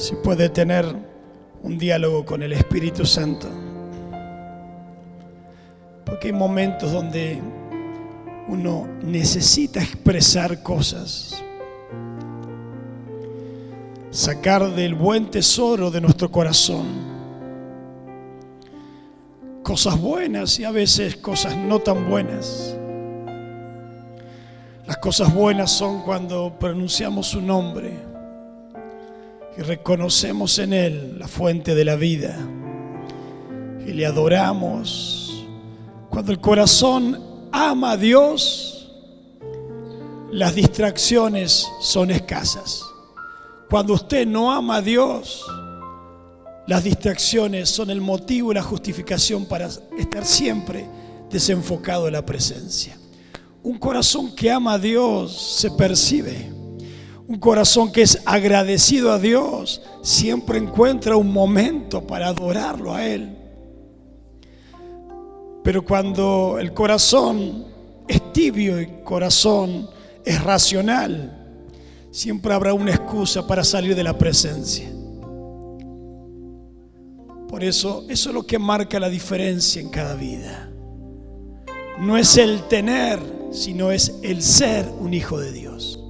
si puede tener un diálogo con el Espíritu Santo. Porque hay momentos donde uno necesita expresar cosas, sacar del buen tesoro de nuestro corazón cosas buenas y a veces cosas no tan buenas. Las cosas buenas son cuando pronunciamos su nombre y reconocemos en Él la fuente de la vida y le adoramos. Cuando el corazón ama a Dios, las distracciones son escasas. Cuando usted no ama a Dios, las distracciones son el motivo y la justificación para estar siempre desenfocado de la presencia. Un corazón que ama a Dios se percibe. Un corazón que es agradecido a Dios siempre encuentra un momento para adorarlo a Él. Pero cuando el corazón es tibio y el corazón es racional, siempre habrá una excusa para salir de la presencia. Por eso es lo que marca la diferencia en cada vida. No es el tener, sino es el ser un hijo de Dios.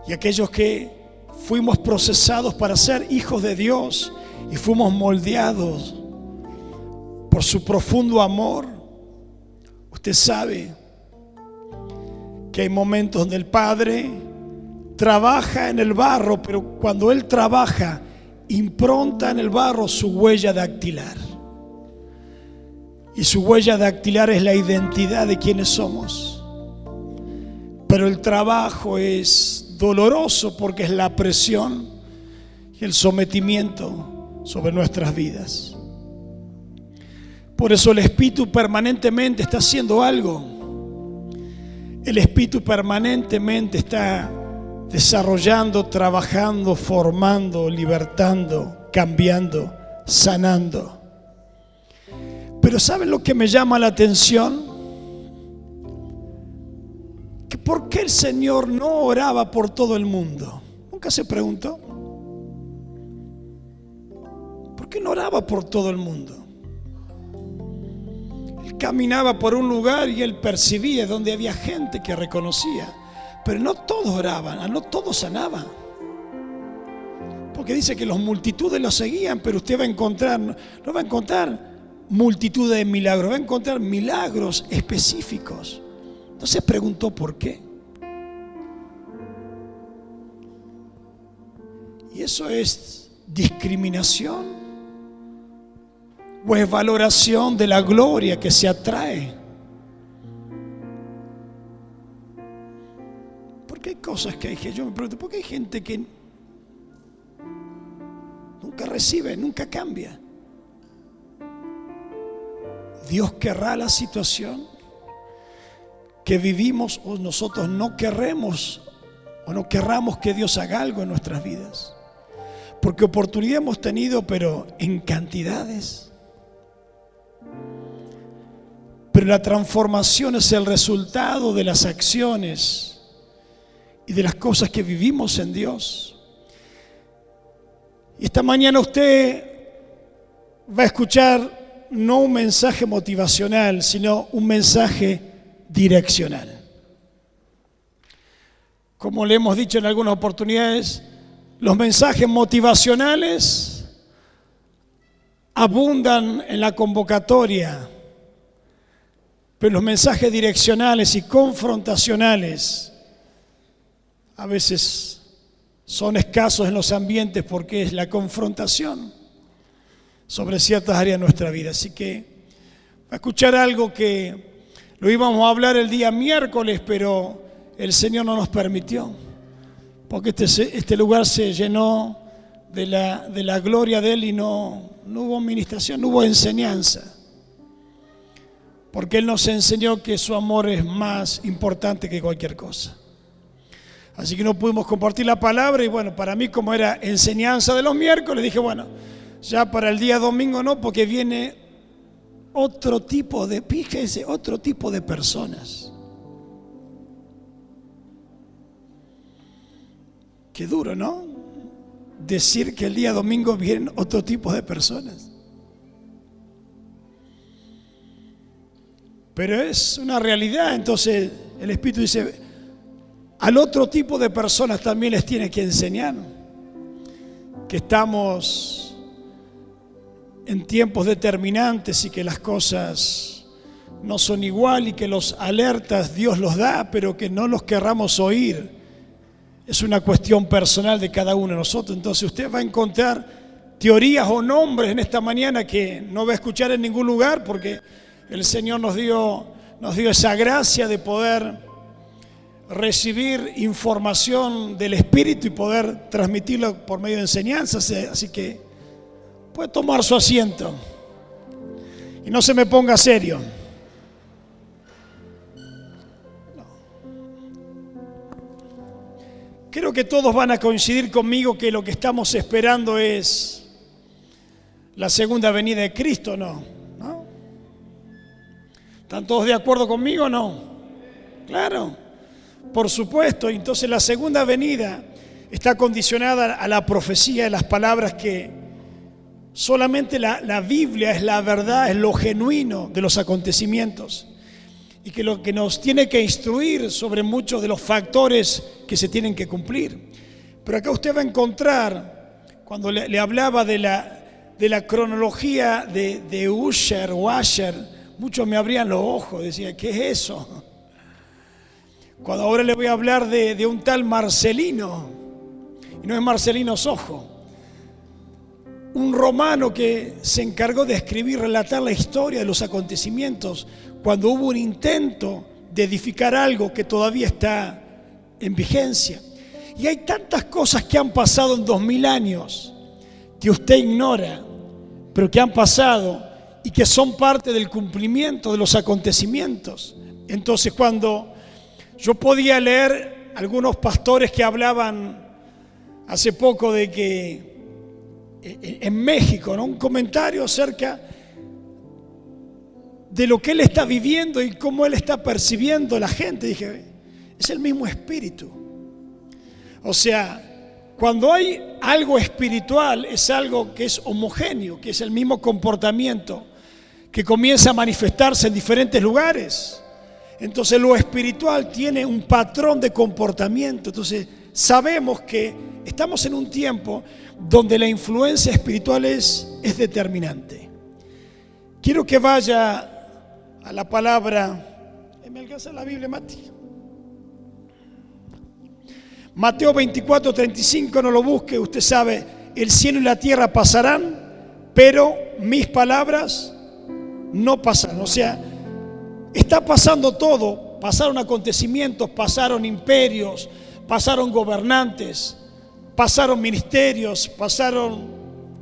Y aquellos que fuimos procesados para ser hijos de Dios y fuimos moldeados por su profundo amor, usted sabe que hay momentos donde el Padre trabaja en el barro, pero cuando Él trabaja, impronta en el barro su huella dactilar. Y su huella dactilar es la identidad de quienes somos. Pero el trabajo es doloroso porque es la presión y el sometimiento sobre nuestras vidas. Por eso el Espíritu permanentemente está haciendo algo. El Espíritu permanentemente está desarrollando, trabajando, formando, libertando, cambiando, sanando. Pero ¿saben lo que me llama la atención? Que ¿por qué el Señor no oraba por todo el mundo? ¿Nunca se preguntó? ¿Por qué no oraba por todo el mundo? Él caminaba por un lugar y Él percibía donde había gente que reconocía. Pero no todos oraban, no todos sanaban. Porque dice que las multitudes lo seguían, pero usted va a encontrar, no va a encontrar multitud de milagros, va a encontrar milagros específicos. ¿No se preguntó por qué? ¿Y eso es discriminación? ¿O es valoración de la gloria que se atrae? Porque hay cosas que yo me pregunto, ¿por qué hay gente que nunca recibe, nunca cambia? Dios querrá la situación que vivimos o nosotros no querremos o no querramos que Dios haga algo en nuestras vidas. Porque oportunidad hemos tenido, pero en cantidades. Pero la transformación es el resultado de las acciones y de las cosas que vivimos en Dios. Y esta mañana usted va a escuchar no un mensaje motivacional, sino un mensaje direccional. Como le hemos dicho en algunas oportunidades, los mensajes motivacionales abundan en la convocatoria, pero los mensajes direccionales y confrontacionales a veces son escasos en los ambientes porque es la confrontación sobre ciertas áreas de nuestra vida. Así que va a escuchar algo que lo íbamos a hablar el día miércoles, pero el Señor no nos permitió, porque este lugar se llenó de la gloria de Él y no hubo ministración, no hubo enseñanza, porque Él nos enseñó que su amor es más importante que cualquier cosa. Así que no pudimos compartir la palabra y bueno, para mí como era enseñanza de los miércoles, dije bueno, ya para el día domingo no, porque viene otro tipo de, fíjese, otro tipo de personas. Qué duro, ¿no? decir que el día domingo vienen otro tipo de personas. Pero es una realidad. Entonces el Espíritu dice, al otro tipo de personas también les tiene que enseñar que estamos en tiempos determinantes y que las cosas no son igual y que los alertas Dios los da, pero que no los querramos oír. Es una cuestión personal de cada uno de nosotros. Entonces usted va a encontrar teorías o nombres en esta mañana que no va a escuchar en ningún lugar, porque el Señor nos dio esa gracia de poder recibir información del Espíritu y poder transmitirlo por medio de enseñanzas. Así que puede tomar su asiento y no se me ponga serio. Creo que todos van a coincidir conmigo que lo que estamos esperando es la segunda venida de Cristo, ¿no? ¿Están todos de acuerdo conmigo o no? Claro, por supuesto. Entonces la segunda venida está condicionada a la profecía de las palabras que solamente la Biblia es la verdad, es lo genuino de los acontecimientos. Y que lo que nos tiene que instruir sobre muchos de los factores que se tienen que cumplir. Pero acá usted va a encontrar, cuando le hablaba de la cronología de Usher o Asher, muchos me abrían los ojos, decía, ¿qué es eso? Cuando ahora le voy a hablar de un tal Marcelino, y no es Marcelino Sojo, un romano que se encargó de escribir, relatar la historia de los acontecimientos cuando hubo un intento de edificar algo que todavía está en vigencia. Y hay tantas cosas que han pasado en 2000 años que usted ignora, pero que han pasado y que son parte del cumplimiento de los acontecimientos. Entonces, cuando yo podía leer algunos pastores que hablaban hace poco de que en México, ¿no?, un comentario acerca de lo que él está viviendo y cómo él está percibiendo la gente, dije, es el mismo espíritu. O sea, cuando hay algo espiritual, es algo que es homogéneo, que es el mismo comportamiento, que comienza a manifestarse en diferentes lugares. Entonces lo espiritual tiene un patrón de comportamiento. Entonces sabemos que estamos en un tiempo donde la influencia espiritual es determinante. Quiero que vaya a la palabra. ¿Me alcanza la Biblia, Mati? Mateo 24:35, no lo busque, usted sabe, el cielo y la tierra pasarán, pero mis palabras no pasarán. O sea, está pasando todo, pasaron acontecimientos, pasaron imperios, pasaron gobernantes, pasaron ministerios, pasaron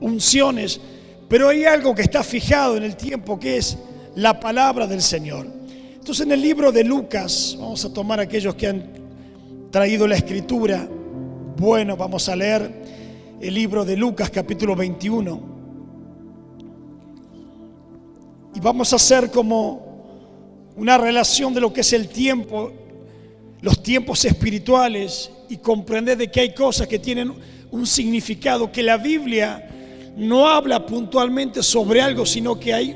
unciones, pero hay algo que está fijado en el tiempo, que es la palabra del Señor. Entonces en el libro de Lucas, vamos a tomar aquellos que han traído la escritura. Bueno, vamos a leer el libro de Lucas capítulo 21 y vamos a hacer como una relación de lo que es el tiempo, los tiempos espirituales, y comprender de que hay cosas que tienen un significado, que la Biblia no habla puntualmente sobre algo, sino que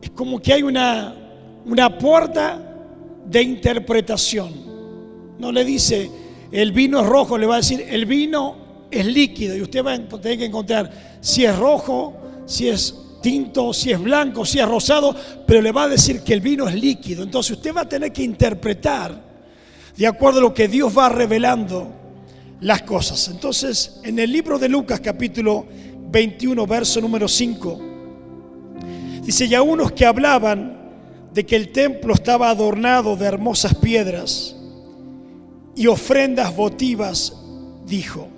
es como que hay una puerta de interpretación. No le dice el vino es rojo, le va a decir el vino es líquido, y usted va a tener que encontrar si es rojo, si es tinto, si es blanco, si es rosado, pero le va a decir que el vino es líquido. Entonces usted va a tener que interpretar de acuerdo a lo que Dios va revelando las cosas. Entonces, en el libro de Lucas capítulo 21, verso número 5, dice, y a unos que hablaban de que el templo estaba adornado de hermosas piedras y ofrendas votivas, dijo,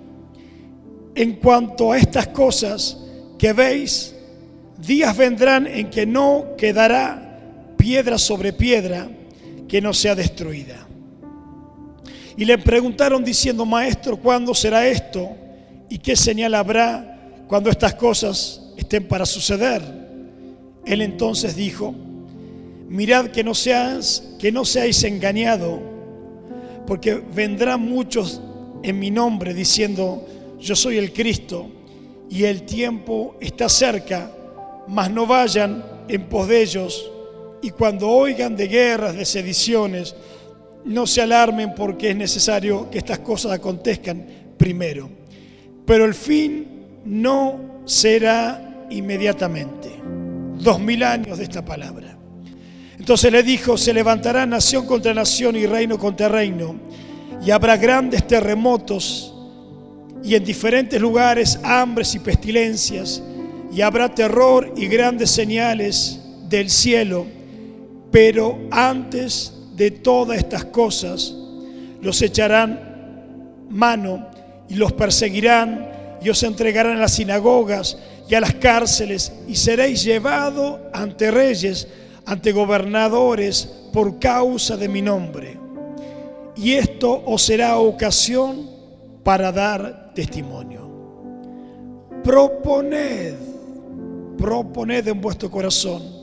en cuanto a estas cosas que veis, días vendrán en que no quedará piedra sobre piedra que no sea destruida. Y le preguntaron diciendo, maestro, ¿cuándo será esto? ¿Y qué señal habrá cuando estas cosas estén para suceder? Él entonces dijo, mirad que no seáis engañado, porque vendrán muchos en mi nombre diciendo, yo soy el Cristo y el tiempo está cerca, mas no vayan en pos de ellos, y cuando oigan de guerras, de sediciones, no se alarmen, porque es necesario que estas cosas acontezcan primero. Pero el fin no será inmediatamente. 2000 años de esta palabra. Entonces le dijo: se levantará nación contra nación y reino contra reino, y habrá grandes terremotos, y en diferentes lugares hambres y pestilencias, y habrá terror y grandes señales del cielo. Pero antes de todas estas cosas los echarán mano y los perseguirán y os entregarán a las sinagogas y a las cárceles, y seréis llevados ante reyes, ante gobernadores, por causa de mi nombre. Y esto os será ocasión para dar testimonio. Proponed en vuestro corazón.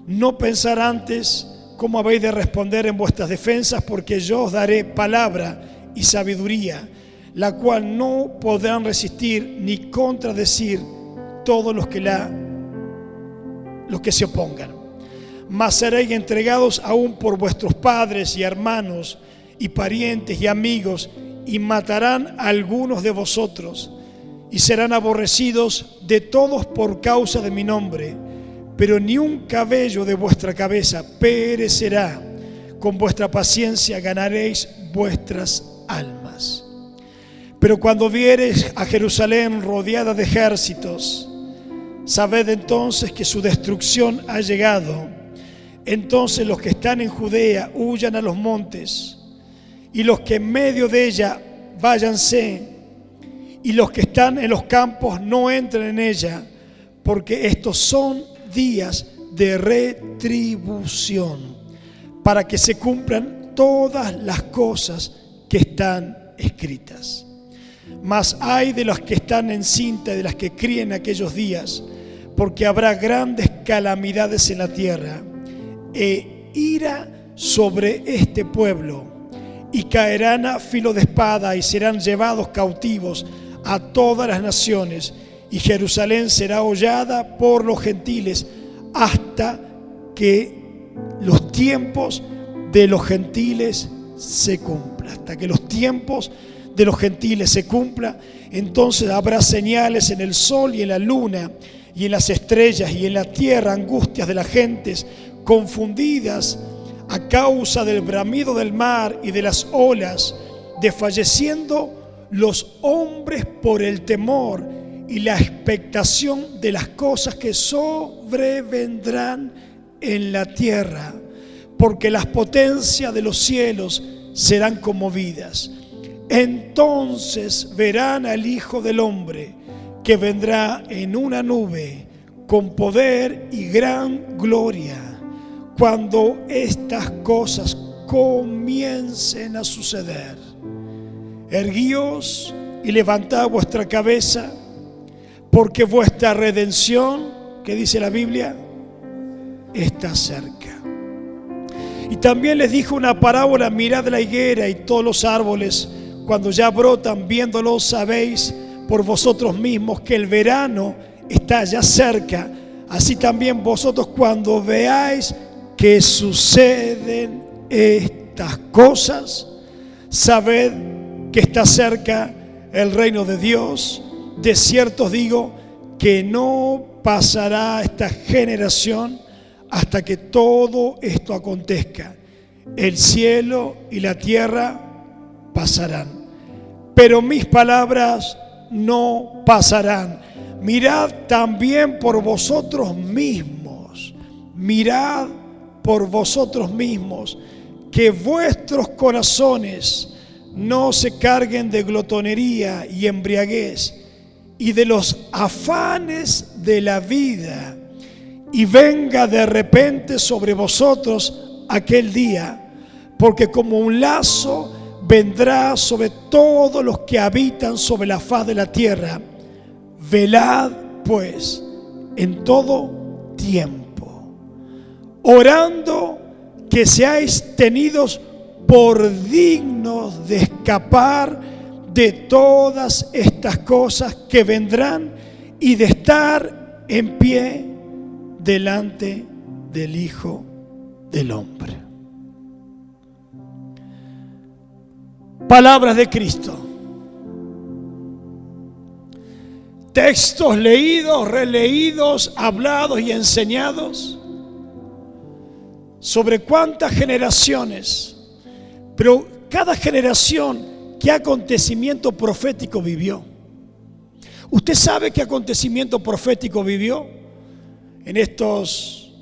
No pensar antes cómo habéis de responder en vuestras defensas, porque yo os daré palabra y sabiduría, la cual no podrán resistir ni contradecir todos los que se opongan. Mas seréis entregados aún por vuestros padres y hermanos y parientes y amigos, y matarán a algunos de vosotros, y serán aborrecidos de todos por causa de mi nombre. Pero ni un cabello de vuestra cabeza perecerá. Con vuestra paciencia ganaréis vuestras almas. Pero cuando viereis a Jerusalén rodeada de ejércitos, sabed entonces que su destrucción ha llegado. Entonces los que están en Judea huyan a los montes, y los que en medio de ella váyanse, y los que están en los campos no entren en ella, porque estos son días de retribución, para que se cumplan todas las cosas que están escritas. Mas ay de los que están encinta y de las que críen aquellos días, porque habrá grandes calamidades en la tierra, e ira sobre este pueblo, y caerán a filo de espada y serán llevados cautivos a todas las naciones, y Jerusalén será hollada por los gentiles hasta que los tiempos de los gentiles se cumplan. Hasta que los tiempos de los gentiles se cumplan, entonces habrá señales en el sol y en la luna y en las estrellas, y en la tierra angustias de las gentes confundidas a causa del bramido del mar y de las olas, desfalleciendo los hombres por el temor y la expectación de las cosas que sobrevendrán en la tierra, porque las potencias de los cielos serán conmovidas. Entonces verán al Hijo del Hombre, que vendrá en una nube con poder y gran gloria. Cuando estas cosas comiencen a suceder, erguíos y levantad vuestra cabeza, porque vuestra redención, ¿qué dice la Biblia?, está cerca. Y también les dijo una parábola: mirad la higuera y todos los árboles, cuando ya brotan, viéndolos sabéis por vosotros mismos que el verano está ya cerca. Así también vosotros, cuando veáis que suceden estas cosas, sabed que está cerca el reino de Dios. De cierto os digo que no pasará esta generación hasta que todo esto acontezca. El cielo y la tierra pasarán, pero mis palabras no pasarán. Mirad también por vosotros mismos, mirad por vosotros mismos, que vuestros corazones no se carguen de glotonería y embriaguez y de los afanes de la vida, y venga de repente sobre vosotros aquel día, porque como un lazo vendrá sobre todos los que habitan sobre la faz de la tierra. Velad pues en todo tiempo, orando que seáis tenidos por dignos de escapar de todas estas cosas que vendrán y de estar en pie delante del Hijo del Hombre. Palabras de Cristo. Textos leídos, releídos, hablados y enseñados sobre cuántas generaciones, pero cada generación, ¿qué acontecimiento profético vivió? ¿Usted sabe qué acontecimiento profético vivió en estos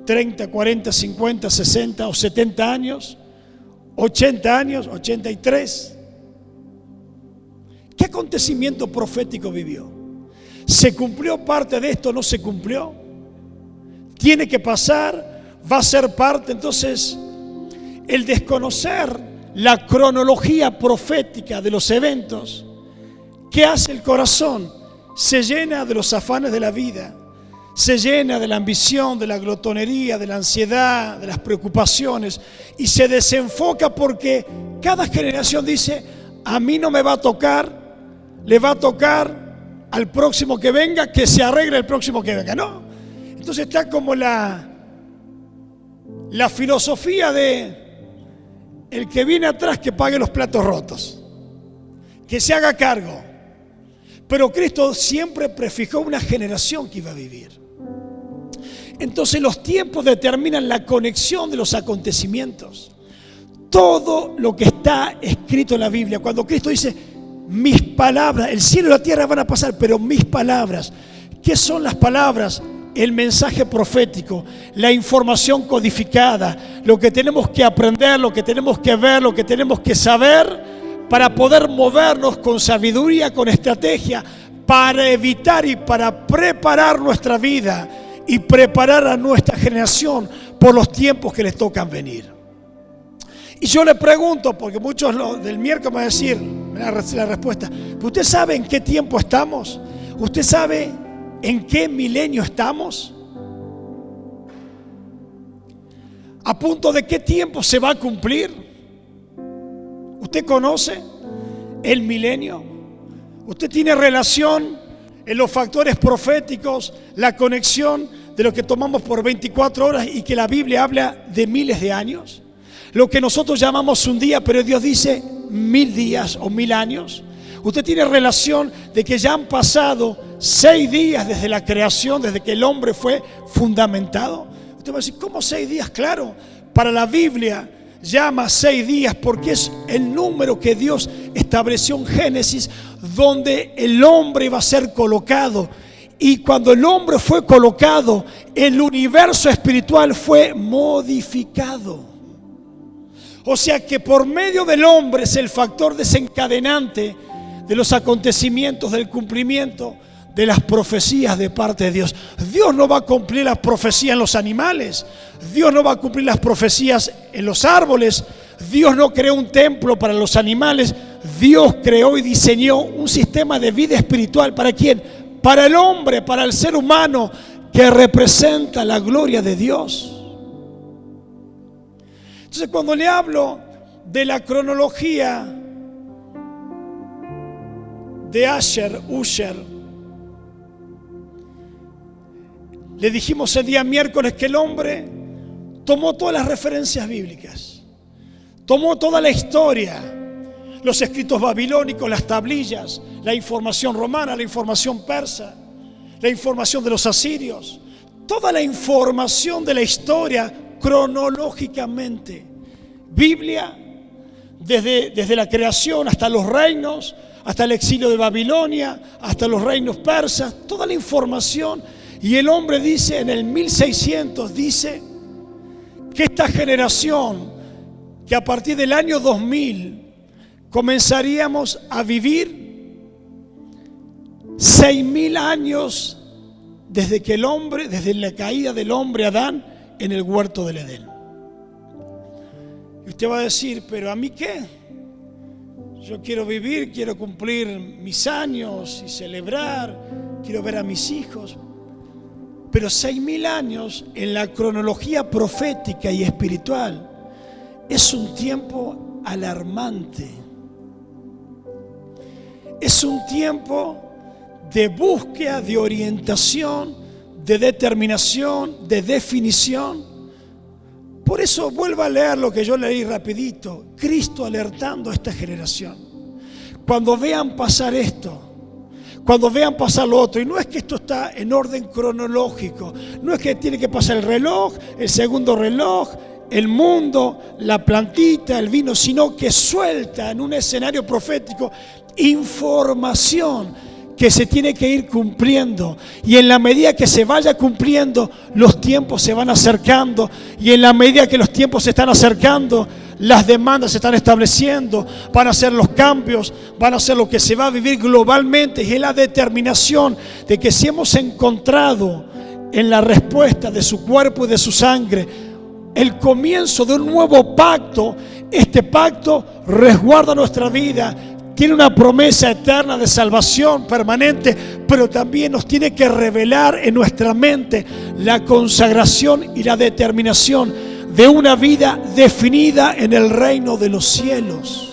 30, 40, 50, 60 o 70 años? 80 años, 83. ¿Qué acontecimiento profético vivió? ¿Se cumplió parte de esto? ¿No se cumplió? ¿Tiene que pasar? ¿Va a ser parte? Entonces, el desconocer la cronología profética de los eventos, ¿qué hace el corazón? Se llena de los afanes de la vida, se llena de la ambición, de la glotonería, de la ansiedad, de las preocupaciones, y se desenfoca porque cada generación dice: a mí no me va a tocar, le va a tocar al próximo que venga, que se arregle el próximo que venga. No, entonces está como la filosofía de el que viene atrás que pague los platos rotos, que se haga cargo. Pero Cristo siempre prefijó una generación que iba a vivir. Entonces los tiempos determinan la conexión de los acontecimientos. Todo lo que está escrito en la Biblia, cuando Cristo dice: mis palabras, el cielo y la tierra van a pasar, pero mis palabras, ¿qué son las palabras? El mensaje profético, la información codificada, lo que tenemos que aprender, lo que tenemos que ver, lo que tenemos que saber para poder movernos con sabiduría, con estrategia, para evitar y para preparar nuestra vida y preparar a nuestra generación por los tiempos que les tocan venir. Y yo le pregunto, porque muchos del miércoles van a decir, la respuesta: ¿usted sabe en qué tiempo estamos? ¿Usted sabe en qué milenio estamos? ¿A punto de qué tiempo se va a cumplir? ¿Usted conoce el milenio? ¿Usted tiene relación en los factores proféticos, la conexión de lo que tomamos por 24 horas y que la Biblia habla de miles de años? Lo que nosotros llamamos un día, pero Dios dice 1000 días o 1000 años. Usted tiene relación de que ya han pasado 6 días desde la creación, desde que el hombre fue fundamentado. Usted va a decir: ¿cómo 6 días? Claro, para la Biblia llama 6 días porque es el número que Dios estableció en Génesis, donde el hombre iba a ser colocado. Y cuando el hombre fue colocado, el universo espiritual fue modificado. O sea que por medio del hombre es el factor desencadenante de los acontecimientos, del cumplimiento de las profecías de parte de Dios. Dios no va a cumplir las profecías en los animales. Dios no va a cumplir las profecías en los árboles. Dios no creó un templo para los animales. Dios creó y diseñó un sistema de vida espiritual. ¿Para quién? Para el hombre, para el ser humano, que representa la gloria de Dios. Entonces, cuando le hablo de la cronología de Ussher, le dijimos el día miércoles que el hombre tomó todas las referencias bíblicas, tomó toda la historia, los escritos babilónicos, las tablillas, la información romana, la información persa, la información de los asirios, toda la información de la historia cronológicamente. Biblia, desde la creación hasta los reinos, hasta el exilio de Babilonia, hasta los reinos persas, toda la información. Y el hombre dice, en el 1600, dice que esta generación, que a partir del año 2000 comenzaríamos a vivir 6000 años desde que el hombre, desde la caída del hombre Adán en el huerto del Edén. Y usted va a decir, ¿pero a mí qué? Yo quiero vivir, quiero cumplir mis años y celebrar, quiero ver a mis hijos. Pero 6000 años en la cronología profética y espiritual es un tiempo alarmante. Es un tiempo de búsqueda, de orientación, de determinación, de definición. Por eso vuelvo a leer lo que yo leí rapidito. Cristo alertando a esta generación. Cuando vean pasar esto, cuando vean pasar lo otro, y no es que esto está en orden cronológico, no es que tiene que pasar el reloj, el segundo reloj, el mundo, la plantita, el vino, sino que suelta en un escenario profético información que se tiene que ir cumpliendo, y en la medida que se vaya cumpliendo, los tiempos se van acercando, y en la medida que los tiempos se están acercando, las demandas se están estableciendo, van a ser los cambios, van a ser lo que se va a vivir globalmente, y es la determinación de que si hemos encontrado en la respuesta de su cuerpo y de su sangre el comienzo de un nuevo pacto, este pacto resguarda nuestra vida, tiene una promesa eterna de salvación permanente, pero también nos tiene que revelar en nuestra mente la consagración y la determinación de una vida definida en el reino de los cielos.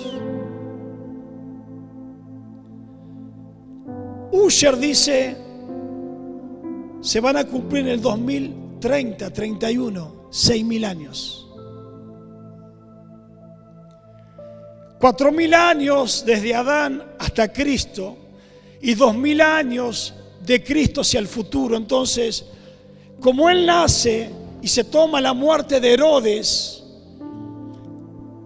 Usher dice, se van a cumplir en el 2030, 31, 6.000 años. 4.000 años desde Adán hasta Cristo y 2.000 años de Cristo hacia el futuro. Entonces, como Él nace y se toma la muerte de Herodes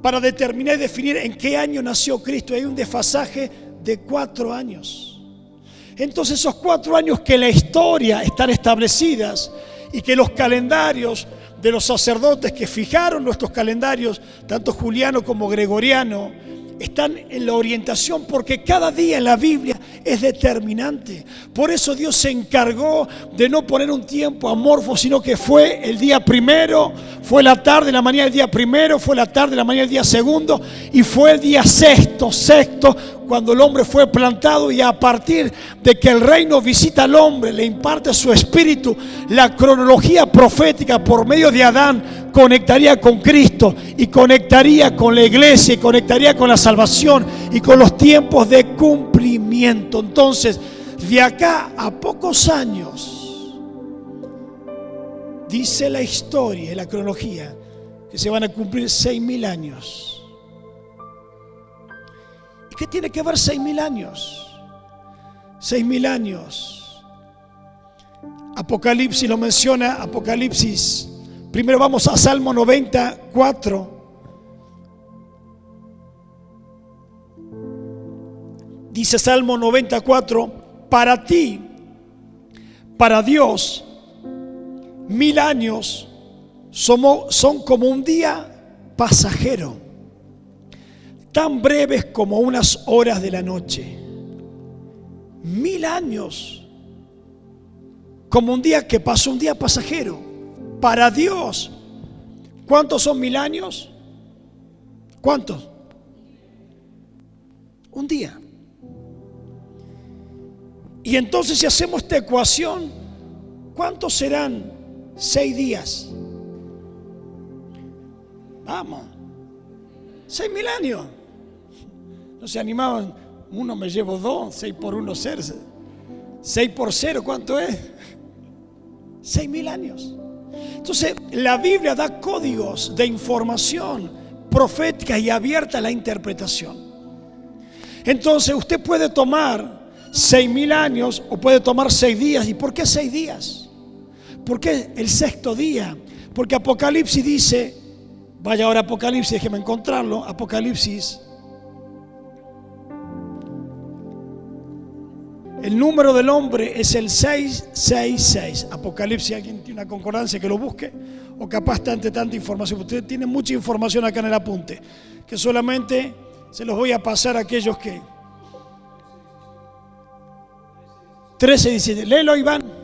para determinar y definir en qué año nació Cristo, hay un desfasaje de 4 años. Entonces, esos 4 años que en la historia están establecidas y que los calendarios de los sacerdotes que fijaron nuestros calendarios, tanto juliano como gregoriano, están en la orientación, porque cada día en la Biblia es determinante. Por eso Dios se encargó de no poner un tiempo amorfo, sino que fue el día primero, fue la tarde, la mañana del día primero, fue la tarde, la mañana del día segundo, y fue el día sexto, cuando el hombre fue plantado, y a partir de que el reino visita al hombre, le imparte su espíritu, la cronología profética por medio de Adán conectaría con Cristo y conectaría con la iglesia y conectaría con la salvación y con los tiempos de cumplimiento. Entonces, de acá a pocos años, dice la historia y la cronología que se van a cumplir 6.000 años. ¿Y qué tiene que ver 6.000 años? 6.000 años. Apocalipsis lo menciona, Apocalipsis. Primero vamos a Salmo 94. Dice Salmo 94, para ti, para Dios, 1.000 años son como un día pasajero, tan breves como unas horas de la noche. 1.000 años, como un día que pasó, un día pasajero. Para Dios, ¿cuántos son 1.000 años? ¿Cuántos? Un día. Y entonces, si hacemos esta ecuación, ¿cuántos serán 6 días? Vamos, 6.000 años. No se animaban, uno me llevo 2, 6 por 1, 6 por 0, ¿cuánto es? 6.000 años. Entonces, la Biblia da códigos de información profética y abierta a la interpretación. Entonces, usted puede tomar 6.000 años o puede tomar 6 días. ¿Y por qué 6 días? ¿Por qué el sexto día? Porque Apocalipsis dice, vaya ahora a Apocalipsis, déjeme encontrarlo, Apocalipsis. El número del hombre es el 666. Apocalipsis, alguien tiene una concordancia que lo busque, o capaz está ante tanta información. Usted tiene mucha información acá en el apunte, que solamente se los voy a pasar a aquellos que... 13:17. Léelo, Iván.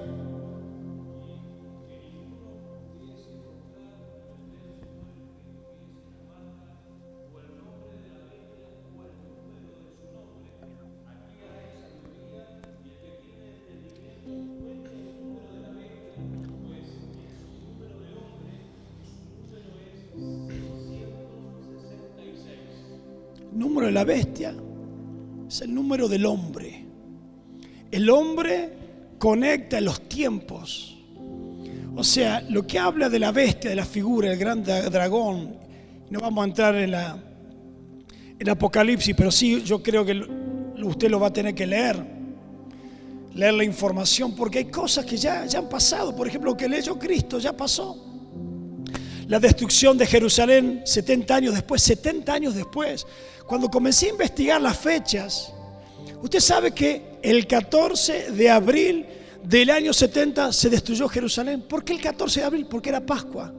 Número de la bestia, Es el número del hombre. El hombre conecta los tiempos. O sea, lo que habla de la bestia, de la figura, el gran dragón, no vamos a entrar en Apocalipsis, pero sí, yo creo que usted lo va a tener que leer la información, porque hay cosas que ya han pasado. Por ejemplo, lo que leyó Cristo ya pasó. La destrucción de Jerusalén 70 años después. Cuando comencé a investigar las fechas, usted sabe que el 14 de abril del año 70 se destruyó Jerusalén. ¿Por qué el 14 de abril? Porque era Pascua.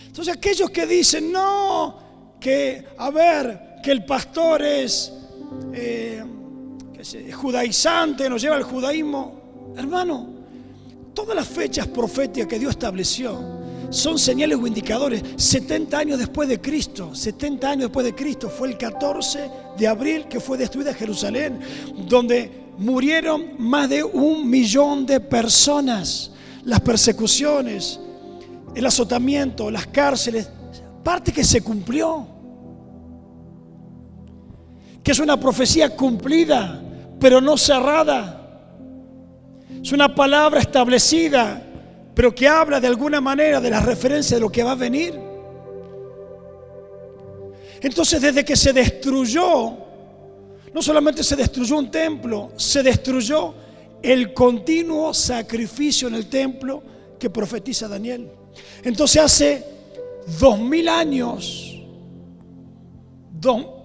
Entonces aquellos que dicen, no, que el pastor es judaizante, nos lleva al judaísmo. Hermano, todas las fechas proféticas que Dios estableció son señales o indicadores. 70 años después de Cristo fue el 14 de abril que fue destruida Jerusalén, donde murieron más de 1 millón de personas. Las persecuciones, el azotamiento, las cárceles, parte que se cumplió, que es una profecía cumplida, pero no cerrada. Es una palabra establecida, pero que habla de alguna manera de la referencia de lo que va a venir. Entonces, desde que se destruyó, no solamente se destruyó un templo, se destruyó el continuo sacrificio en el templo que profetiza Daniel. Entonces hace 2000 años,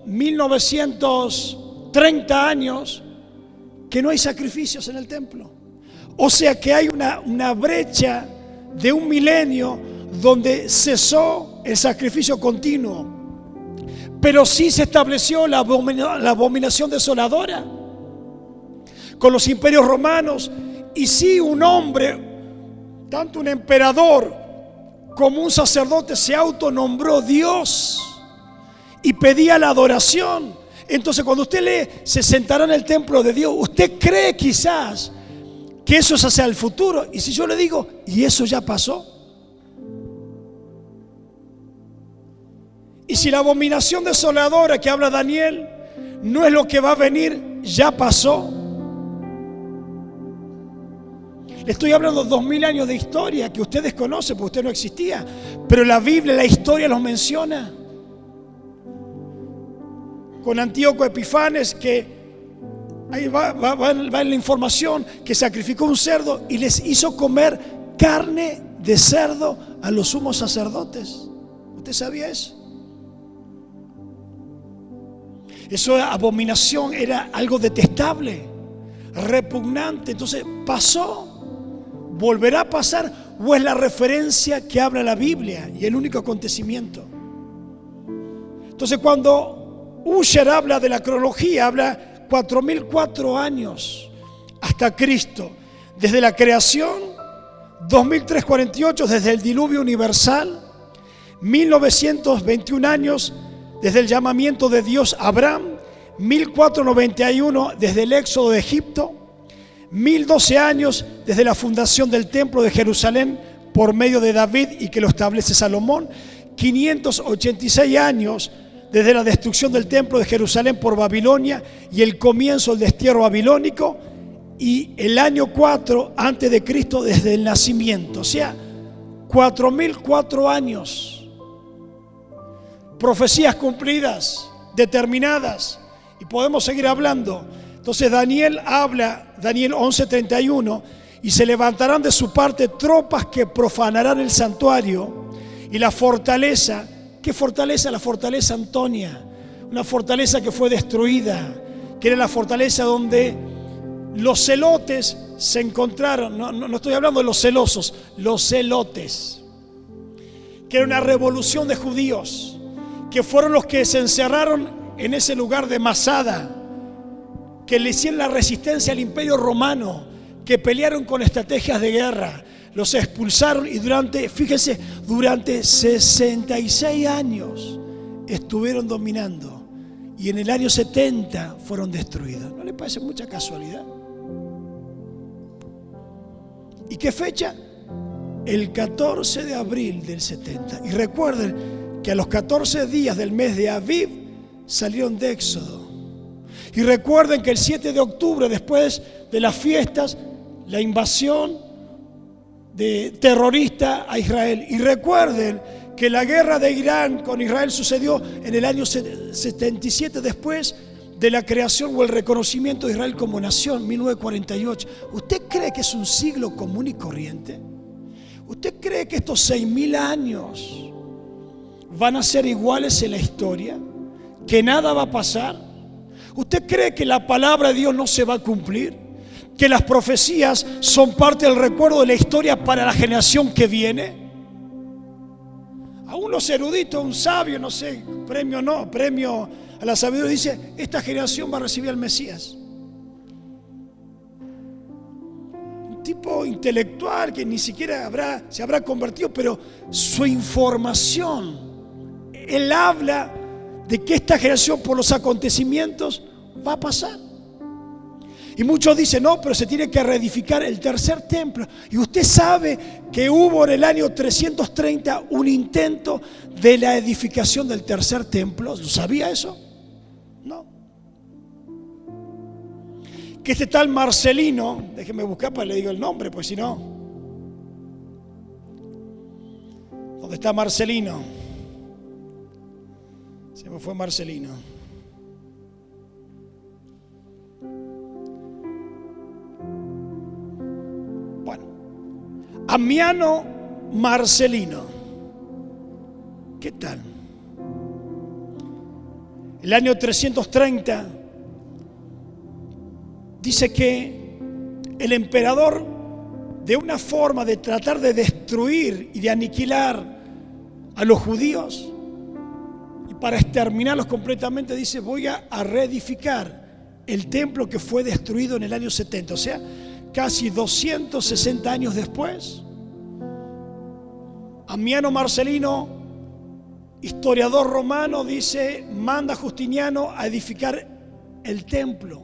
1930 años, que no hay sacrificios en el templo. O sea que hay una brecha de 1 milenio donde cesó el sacrificio continuo. Pero sí se estableció la abominación desoladora con los imperios romanos. Y sí, un hombre, tanto un emperador como un sacerdote, se autonombró Dios y pedía la adoración. Entonces, cuando usted lee, se sentará en el templo de Dios, usted cree quizás que eso es hacia el futuro. Y si yo le digo, ¿y eso ya pasó? Y si la abominación desoladora que habla Daniel no es lo que va a venir, ya pasó. Le estoy hablando de 2000 años de historia que usted desconoce porque usted no existía, pero la Biblia, la historia los menciona. Con Antíoco Epifanes, que ahí va en la información, que sacrificó un cerdo y les hizo comer carne de cerdo a los sumos sacerdotes. ¿Usted sabía eso? Eso era abominación, era algo detestable, repugnante. Entonces pasó, volverá a pasar, o es la referencia que habla la Biblia y el único acontecimiento. Entonces, cuando Ussher habla de la cronología, habla 4004 años hasta Cristo, desde la creación, 2348 desde el diluvio universal, 1921 años desde el llamamiento de Dios a Abraham, 1491 desde el éxodo de Egipto, 1012 años desde la fundación del templo de Jerusalén por medio de David y que lo establece Salomón, 586 años desde la destrucción del templo de Jerusalén por Babilonia y el comienzo del destierro babilónico, y el año 4 antes de Cristo desde el nacimiento. O sea, 4004 años. Profecías cumplidas, determinadas, y podemos seguir hablando. Entonces Daniel habla, Daniel 11:31, y se levantarán de su parte tropas que profanarán el santuario y la fortaleza. ¿Qué fortaleza? La fortaleza Antonia, una fortaleza que fue destruida, que era la fortaleza donde los celotes se encontraron. No estoy hablando de los celosos, los celotes, que era una revolución de judíos, que fueron los que se encerraron en ese lugar de Masada, que le hicieron la resistencia al imperio romano, que pelearon con estrategias de guerra, los expulsaron y durante 66 años estuvieron dominando, y en el año 70 fueron destruidos. ¿No le parece mucha casualidad? ¿Y qué fecha? El 14 de abril del 70. Y recuerden que a los 14 días del mes de Aviv salieron de Éxodo. Y recuerden que el 7 de octubre, después de las fiestas, la invasión terrorista a Israel. Y recuerden que la guerra de Irán con Israel sucedió en el año 77 después de la creación o el reconocimiento de Israel como nación, 1948. ¿Usted cree que es un siglo común y corriente? ¿Usted cree que estos 6.000 años van a ser iguales en la historia? ¿Que nada va a pasar? ¿Usted cree que la palabra de Dios no se va a cumplir? ¿Que las profecías son parte del recuerdo de la historia para la generación que viene? A unos eruditos, un sabio, no sé, premio a la sabiduría, dice: esta generación va a recibir al Mesías. Un tipo intelectual que ni siquiera se habrá convertido, pero su información, él habla de que esta generación por los acontecimientos va a pasar. Y muchos dicen: no, pero se tiene que reedificar el tercer templo. Y usted sabe que hubo en el año 330 un intento de la edificación del tercer templo. ¿Sabía eso? No. Que este tal Marcelino, déjeme buscar para le digo el nombre, pues si no. ¿Dónde está Marcelino? Se me fue Marcelino. Ammiano Marcelino. ¿Qué tal? El año 330 dice que el emperador, de una forma de tratar de destruir y de aniquilar a los judíos, y para exterminarlos completamente, dice: voy a reedificar el templo que fue destruido en el año 70, o sea, casi 260 años después. Ammiano Marcelino, historiador romano, dice: manda a Justiniano a edificar el templo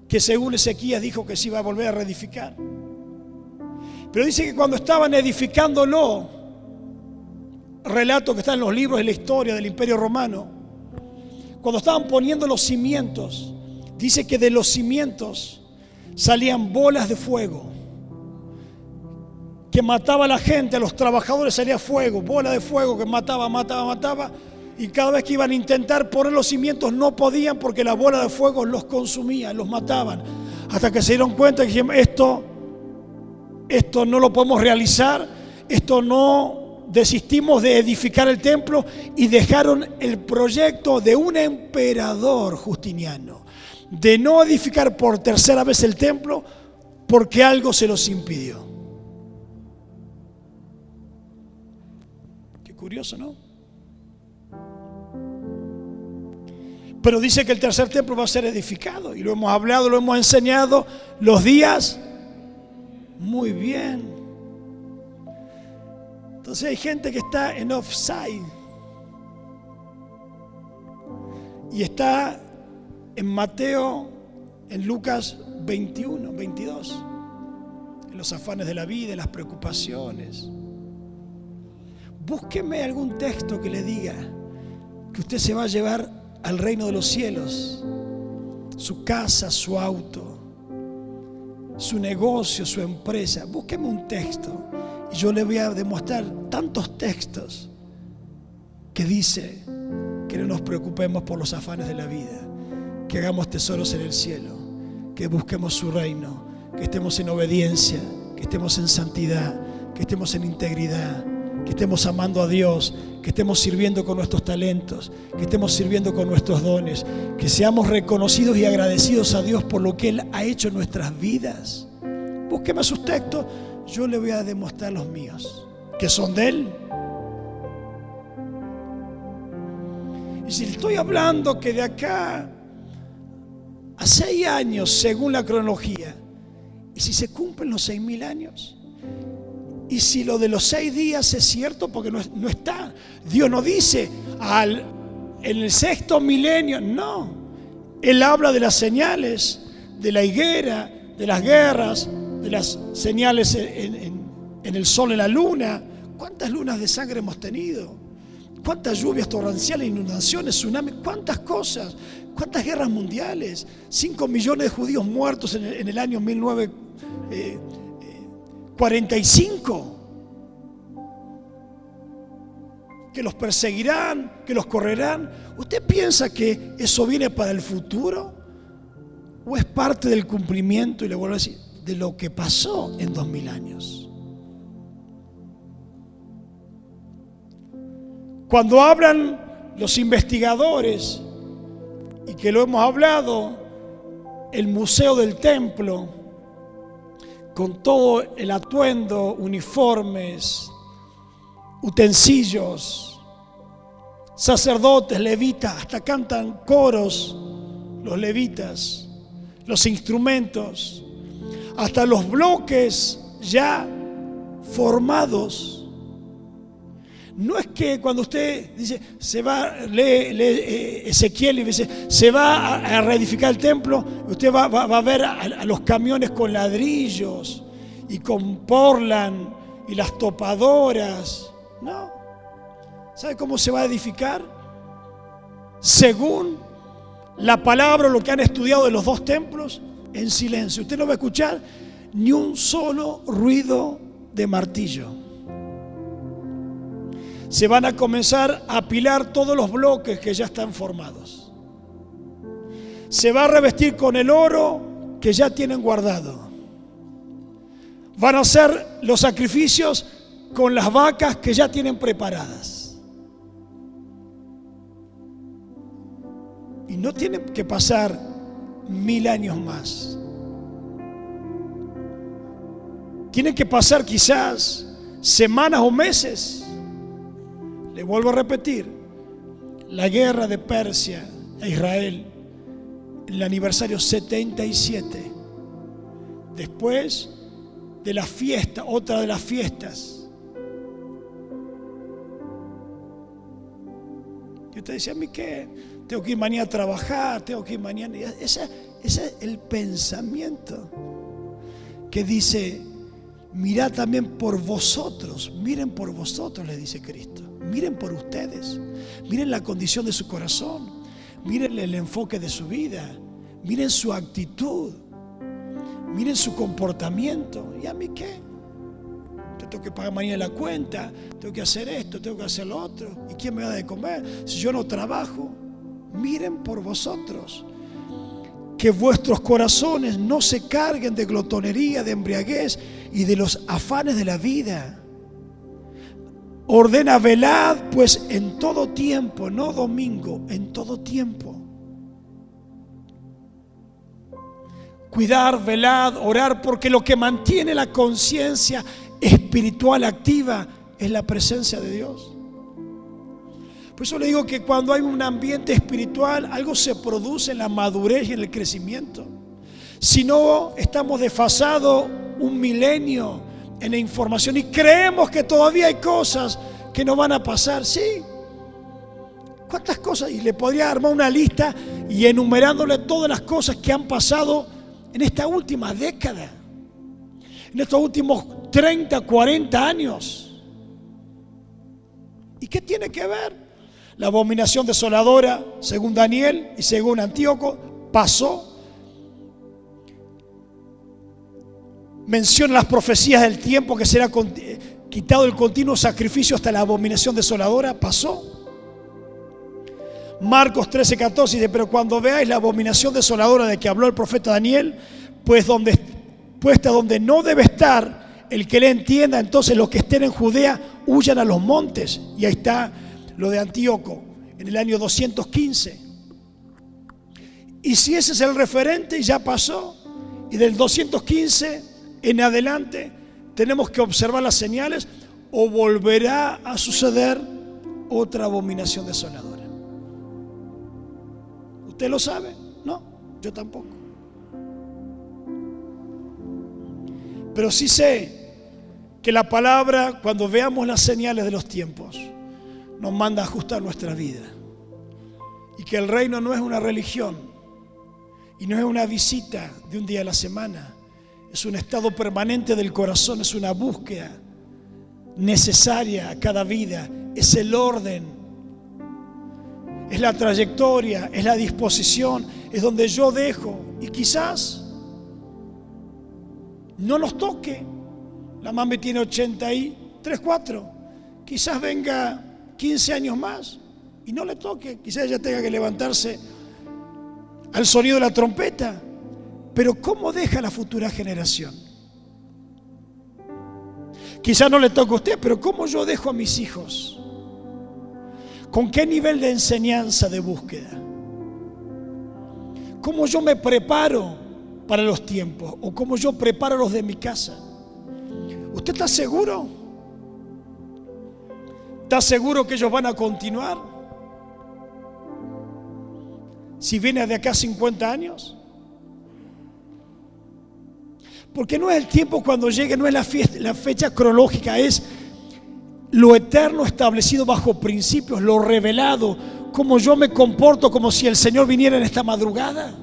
que según Ezequías dijo que se iba a volver a reedificar. Pero dice que cuando estaban edificándolo, relato que está en los libros de la historia del Imperio Romano, cuando estaban poniendo los cimientos, dice que de los cimientos salían bolas de fuego que mataba a la gente, a los trabajadores salía fuego, bola de fuego que mataba, y cada vez que iban a intentar poner los cimientos no podían porque la bola de fuego los consumía, los mataban, hasta que se dieron cuenta y dijeron: esto no lo podemos realizar, desistimos de edificar el templo, y dejaron el proyecto de un emperador Justiniano de no edificar por tercera vez el templo porque algo se los impidió. Qué curioso, ¿no? Pero dice que el tercer templo va a ser edificado, y lo hemos hablado, lo hemos enseñado los días. Muy bien. Entonces hay gente que está en offside y está en Mateo, en Lucas 21, 22, en los afanes de la vida, en las preocupaciones. Búsqueme algún texto que le diga que usted se va a llevar al reino de los cielos, su casa, su auto, su negocio, su empresa. Búsqueme un texto y yo le voy a demostrar tantos textos que dice que no nos preocupemos por los afanes de la vida, que hagamos tesoros en el cielo, que busquemos su reino, que estemos en obediencia, que estemos en santidad, que estemos en integridad, que estemos amando a Dios, que estemos sirviendo con nuestros talentos, que estemos sirviendo con nuestros dones, que seamos reconocidos y agradecidos a Dios por lo que Él ha hecho en nuestras vidas. Búsqueme sus textos, yo le voy a demostrar los míos, que son de Él. Y si le estoy hablando que de acá a 6 años, según la cronología, y si se cumplen los 6.000 años, y si lo de los 6 días es cierto, porque no está, Dios no dice en el 6º milenio, no. Él habla de las señales, de la higuera, de las guerras, de las señales en el sol, en la luna. ¿Cuántas lunas de sangre hemos tenido? cuántas lluvias torrenciales, inundaciones, tsunamis, cuántas cosas, cuántas guerras mundiales, 5 millones de judíos muertos en el año 1945. Que los perseguirán, que los correrán. ¿Usted piensa que eso viene para el futuro? ¿O es parte del cumplimiento, y le vuelvo a decir, de lo que pasó en 2000 años? Cuando hablan los investigadores, y que lo hemos hablado, el Museo del Templo, con todo el atuendo, uniformes, utensilios, sacerdotes, levitas, hasta cantan coros los levitas, los instrumentos, hasta los bloques ya formados. No es que cuando usted dice, se va, lee Ezequiel y dice, se va a reedificar el templo, usted va a ver a los camiones con ladrillos y con Portland y las topadoras. No. ¿Sabe cómo se va a edificar? Según la palabra, lo que han estudiado de los 2 templos, en silencio. Usted no va a escuchar ni un solo ruido de martillo. Se van a comenzar a apilar todos los bloques que ya están formados. Se va a revestir con el oro que ya tienen guardado. Van a hacer los sacrificios con las vacas que ya tienen preparadas. Y no tienen que pasar 1000 años más. Tienen que pasar quizás semanas o meses. Le vuelvo a repetir, la guerra de Persia a Israel, el aniversario 77, después de la fiesta, otra de las fiestas. Y usted dice, ¿a mí qué? Tengo que ir mañana a trabajar, tengo que ir mañana. Ese es el pensamiento que dice, mirad también por vosotros, miren por vosotros, le dice Cristo. Miren por ustedes, miren la condición de su corazón, miren el enfoque de su vida, miren su actitud, miren su comportamiento. ¿Y a mí qué? Yo tengo que pagar mañana la cuenta, tengo que hacer esto, tengo que hacer lo otro. ¿Y quién me da de comer si yo no trabajo? Miren por vosotros, que vuestros corazones no se carguen de glotonería, de embriaguez y de los afanes de la vida. Ordena, velad pues en todo tiempo, no domingo, en todo tiempo. Cuidar, velad, orar, porque lo que mantiene la conciencia espiritual activa es la presencia de Dios. Por eso le digo que cuando hay un ambiente espiritual, algo se produce en la madurez y en el crecimiento. Si no, estamos desfasados un milenio en la información y creemos que todavía hay cosas que no van a pasar. Sí, ¿cuántas cosas? Y le podría armar una lista y enumerándole todas las cosas que han pasado en esta última década, en estos últimos 30, 40 años. ¿Y qué tiene que ver? La abominación desoladora, según Daniel y según Antíoco, pasó. Menciona las profecías del tiempo que será quitado el continuo sacrificio hasta la abominación desoladora. Pasó. Marcos 13:14 dice, pero cuando veáis la abominación desoladora de que habló el profeta Daniel, puesta donde no debe estar, el que le entienda, entonces los que estén en Judea huyan a los montes. Y ahí está lo de Antíoco en el año 215. Y si ese es el referente, ya pasó. Y del 215 en adelante tenemos que observar las señales, o volverá a suceder otra abominación desoladora. ¿Usted lo sabe? No, yo tampoco. Pero sí sé que la palabra, cuando veamos las señales de los tiempos, nos manda a ajustar nuestra vida. Y que el reino no es una religión y no es una visita de un día a la semana. Es un estado permanente del corazón, es una búsqueda necesaria a cada vida. Es el orden es la trayectoria, es la disposición, es donde yo dejo. Y quizás no nos toque. La mami tiene 83, 4. Quizás venga 15 años más y no le toque. Quizás ella tenga que levantarse al sonido de la trompeta. Pero ¿cómo deja la futura generación? Quizás no le toque a usted, pero ¿cómo yo dejo a mis hijos? ¿Con qué nivel de enseñanza, de búsqueda? ¿Cómo yo me preparo para los tiempos? ¿O cómo yo preparo a los de mi casa? ¿Usted está seguro? ¿Está seguro que ellos van a continuar? Si viene de acá 50 años. Porque no es el tiempo cuando llegue, no es la fecha cronológica, es lo eterno establecido bajo principios, lo revelado, cómo yo me comporto como si el Señor viniera en esta madrugada.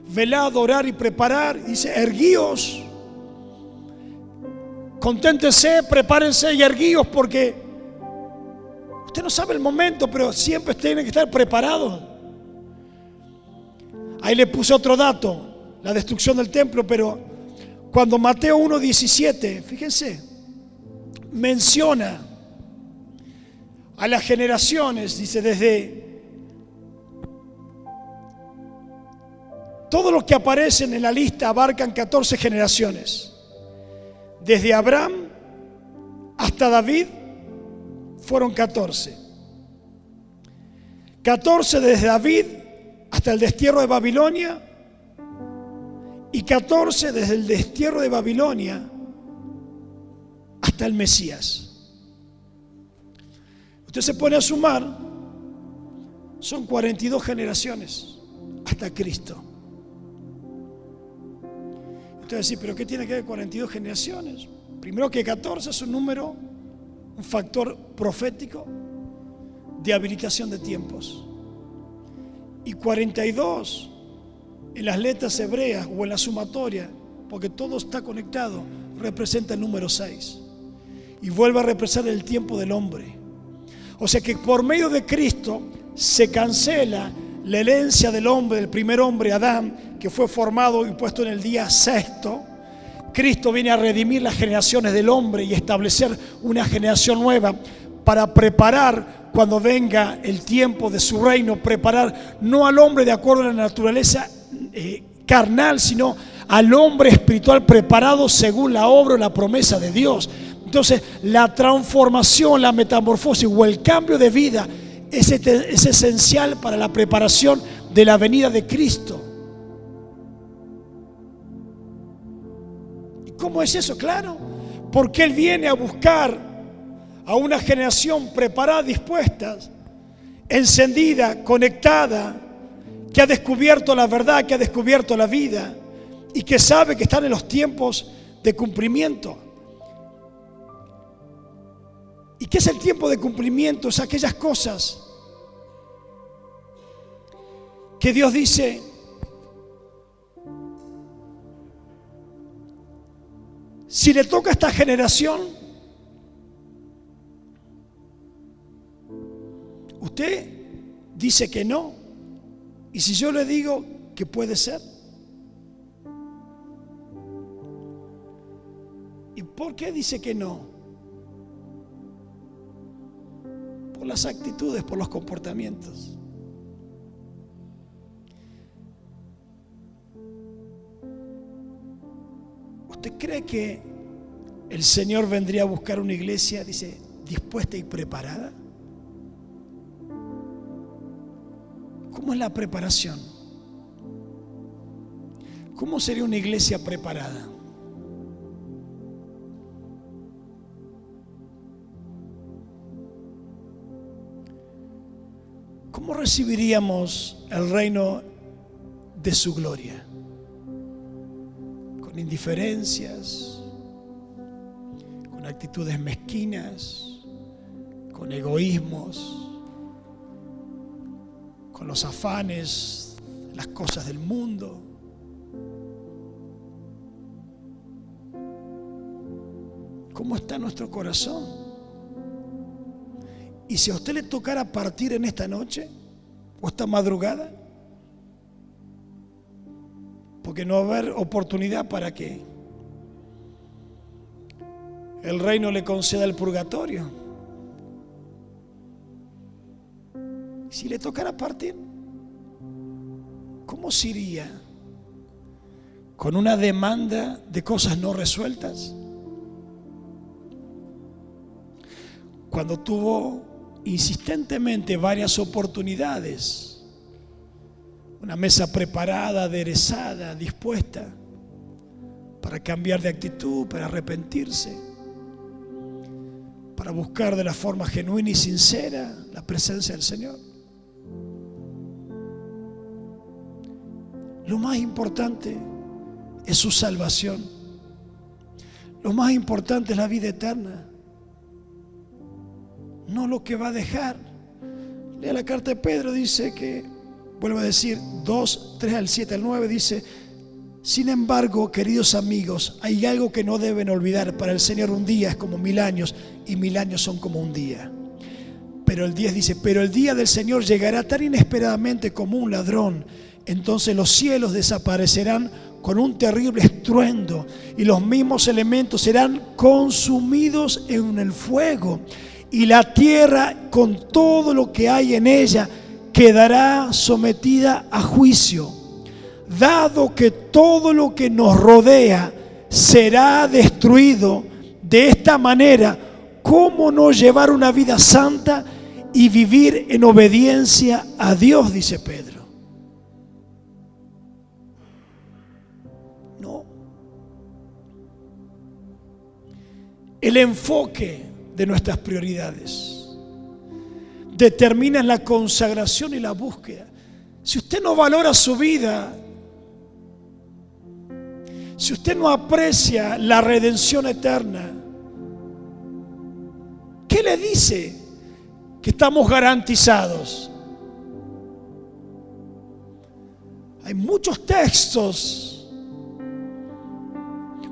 Velad, orar y preparar, dice, erguíos, conténtense, prepárense y erguíos, porque usted no sabe el momento, pero siempre tiene que estar preparado. Ahí le puse otro dato, la destrucción del templo, pero cuando Mateo 1:17, fíjense, menciona a las generaciones, dice, desde todos los que aparecen en la lista abarcan 14 generaciones. Desde Abraham hasta David fueron 14. 14 desde David hasta el destierro de Babilonia y 14 desde el destierro de Babilonia hasta el Mesías. Usted se pone a sumar, son 42 generaciones hasta Cristo. Usted va a decir, ¿pero qué tiene que ver 42 generaciones? Primero que 14 es un número, un factor profético de habilitación de tiempos. Y 42 en las letras hebreas o en la sumatoria, porque todo está conectado, representa el número 6. Y vuelve a representar el tiempo del hombre. O sea que por medio de Cristo se cancela la herencia del hombre, del primer hombre, Adán, que fue formado y puesto en el día sexto. Cristo viene a redimir las generaciones del hombre y establecer una generación nueva para preparar cuando venga el tiempo de su reino, preparar no al hombre de acuerdo a la naturaleza carnal, sino al hombre espiritual preparado según la obra o la promesa de Dios. Entonces, la transformación, la metamorfosis o el cambio de vida es esencial para la preparación de la venida de Cristo. ¿Y cómo es eso? Claro, porque Él viene a buscar a una generación preparada, dispuesta, encendida, conectada, que ha descubierto la verdad, que ha descubierto la vida y que sabe que están en los tiempos de cumplimiento. ¿Y qué es el tiempo de cumplimiento? Es aquellas cosas que Dios dice, si le toca a esta generación, usted dice que no. Y si yo le digo que puede ser. ¿Y por qué dice que no? Por las actitudes, por los comportamientos. ¿Usted cree que el Señor vendría a buscar una iglesia, dice, dispuesta y preparada? ¿Cómo es la preparación? ¿Cómo sería una iglesia preparada? ¿Cómo recibiríamos el reino de su gloria? Con indiferencias, con actitudes mezquinas, con egoísmos, con los afanes, las cosas del mundo. ¿Cómo está nuestro corazón? ¿Y si a usted le tocara partir en esta noche o esta madrugada? Porque no va a haber oportunidad para que el reino le conceda el purgatorio. Si le tocara partir, ¿cómo se iría? ¿Con una demanda de cosas no resueltas? Cuando tuvo insistentemente varias oportunidades, una mesa preparada, aderezada, dispuesta para cambiar de actitud, para arrepentirse, para buscar de la forma genuina y sincera la presencia del Señor. Lo más importante es su salvación. Lo más importante es la vida eterna, no lo que va a dejar. Lea la carta de Pedro, dice que, vuelvo a decir, 2, 3 al 7 al 9, dice: sin embargo, queridos amigos, hay algo que no deben olvidar. Para el Señor un día es como 1000 años y 1000 años son como un día. Pero el 10 dice: pero el día del Señor llegará tan inesperadamente como un ladrón. Entonces los cielos desaparecerán con un terrible estruendo y los mismos elementos serán consumidos en el fuego, y la tierra con todo lo que hay en ella quedará sometida a juicio. Dado que todo lo que nos rodea será destruido de esta manera, ¿cómo no llevar una vida santa y vivir en obediencia a Dios? Dice Pedro. No. El enfoque de nuestras prioridades determina la consagración y la búsqueda. Si usted no valora su vida, si usted no aprecia la redención eterna, ¿qué le dice que estamos garantizados? Hay muchos textos,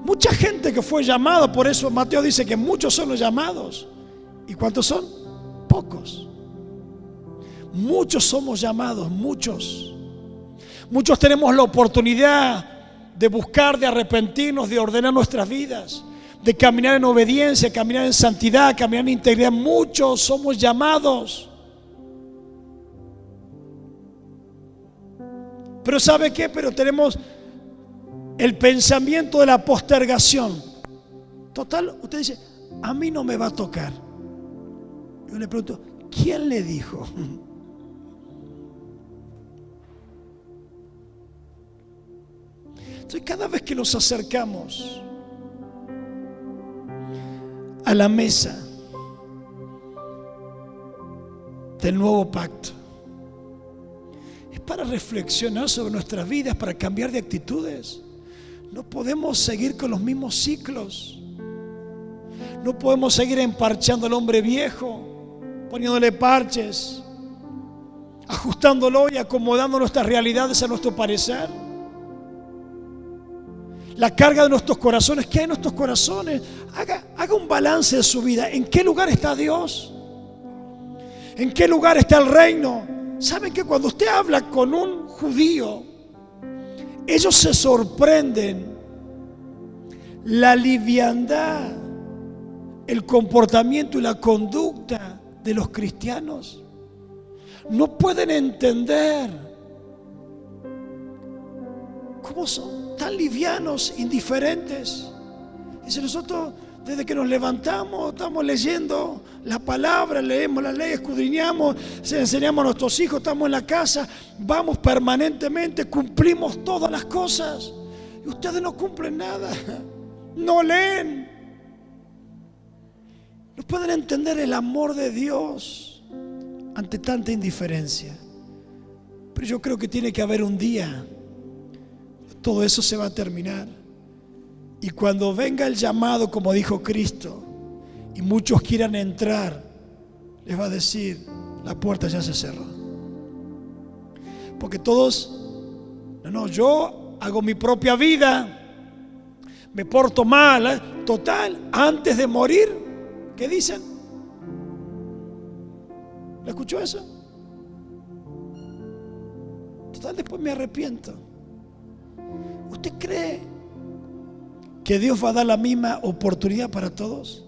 mucha gente que fue llamada. Por eso Mateo dice que muchos son los llamados. ¿Y cuántos son? Pocos. Muchos somos llamados, muchos. Muchos tenemos la oportunidad de buscar, de arrepentirnos, de ordenar nuestras vidas, de caminar en obediencia, caminar en santidad, caminar en integridad. Muchos somos llamados. Pero ¿sabe qué? Pero tenemos el pensamiento de la postergación. Total, usted dice: a mí no me va a tocar. Yo le pregunto: ¿quién le dijo? Entonces, cada vez que nos acercamos a la mesa del nuevo pacto, es para reflexionar sobre nuestras vidas, para cambiar de actitudes. No podemos seguir con los mismos ciclos. No podemos seguir emparchando al hombre viejo, poniéndole parches, ajustándolo y acomodando nuestras realidades a nuestro parecer. La carga de nuestros corazones, ¿qué hay en nuestros corazones? Haga un balance de su vida. ¿En qué lugar está Dios? ¿En qué lugar está el reino? ¿Saben que cuando usted habla con un judío, ellos se sorprenden la liviandad, el comportamiento y la conducta de los cristianos? No pueden entender cómo son tan livianos, indiferentes. Dice: nosotros desde que nos levantamos estamos leyendo la palabra, leemos la ley, escudriñamos, enseñamos a nuestros hijos, estamos en la casa, vamos permanentemente, cumplimos todas las cosas. Y ustedes no cumplen nada, no leen. No pueden entender el amor de Dios ante tanta indiferencia. Pero yo creo que tiene que haber un día, todo eso se va a terminar, y cuando venga el llamado, como dijo Cristo, y muchos quieran entrar, les va a decir: la puerta ya se cerró. Porque todos, no, yo hago mi propia vida, me porto mal, total, antes de morir, ¿qué dicen? ¿La escuchó eso? Total, después me arrepiento. ¿Usted cree que Dios va a dar la misma oportunidad para todos?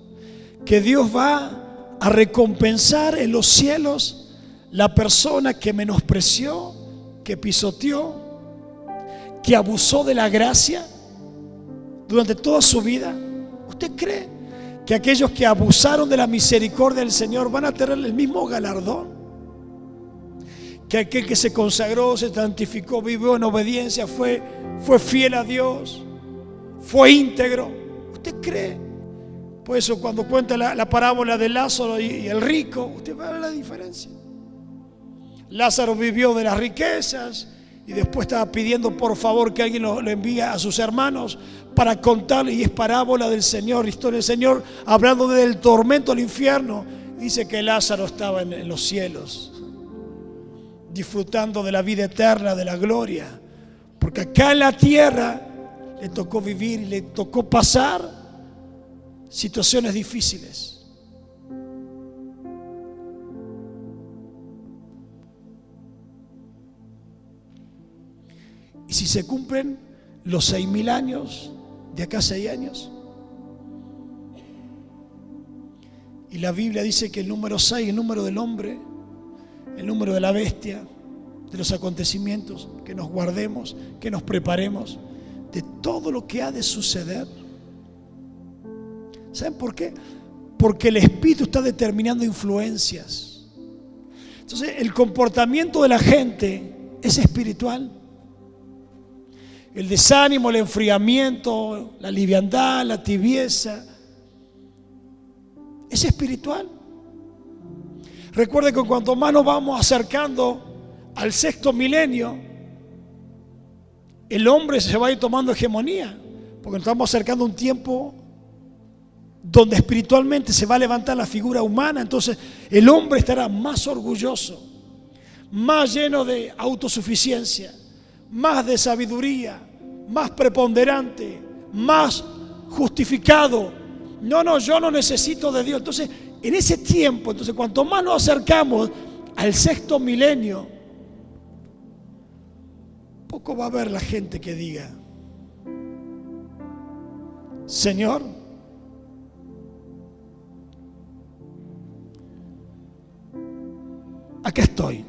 ¿Que Dios va a recompensar en los cielos la persona que menospreció, que pisoteó, que abusó de la gracia durante toda su vida? ¿Usted cree que aquellos que abusaron de la misericordia del Señor van a tener el mismo galardón? Que aquel que se consagró, se santificó, vivió en obediencia, fue fiel a Dios, fue íntegro. ¿Usted cree? Por eso cuando cuenta la parábola de Lázaro y el rico, usted va a ver la diferencia. Lázaro vivió de las riquezas y después estaba pidiendo por favor que alguien lo envíe a sus hermanos para contarle, y es parábola del Señor, historia del Señor, hablando del tormento del infierno. Dice que Lázaro estaba en los cielos, disfrutando de la vida eterna, de la gloria, porque acá en la tierra le tocó vivir y le tocó pasar situaciones difíciles. Y si se cumplen los 6.000 años, de acá a 6 años, y la Biblia dice que el número 6, el número del hombre, el número de la bestia, de los acontecimientos, que nos guardemos, que nos preparemos de todo lo que ha de suceder. ¿Saben por qué? Porque el Espíritu está determinando influencias. Entonces el comportamiento de la gente es espiritual. El desánimo, el enfriamiento, la liviandad, la tibieza, es espiritual. Recuerde que cuanto más nos vamos acercando al 6.º milenio, el hombre se va a ir tomando hegemonía, porque nos estamos acercando a un tiempo donde espiritualmente se va a levantar la figura humana. Entonces el hombre estará más orgulloso, más lleno de autosuficiencia, más de sabiduría, más preponderante, más justificado. No, yo no necesito de Dios. Entonces, en ese tiempo, cuanto más nos acercamos al 6.º milenio, poco va a haber la gente que diga: Señor, acá estoy.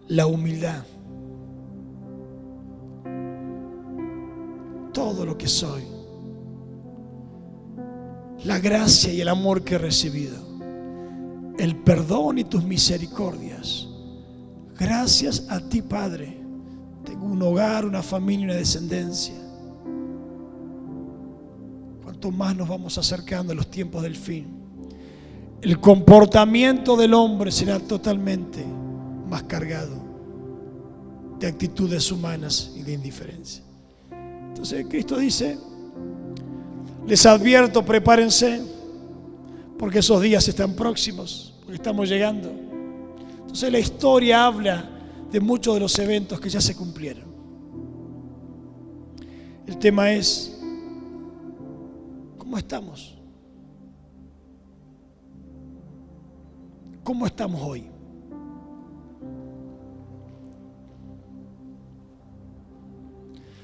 La humildad, todo lo que soy, la gracia y el amor que he recibido, el perdón y tus misericordias. Gracias a ti, Padre, tengo un hogar, una familia, una descendencia. Cuanto más nos vamos acercando a los tiempos del fin, el comportamiento del hombre será totalmente más cargado de actitudes humanas y de indiferencia. Entonces Cristo dice: les advierto, prepárense, porque esos días están próximos, porque estamos llegando. Entonces la historia habla de muchos de los eventos que ya se cumplieron. El tema es: ¿cómo estamos? ¿Cómo estamos hoy?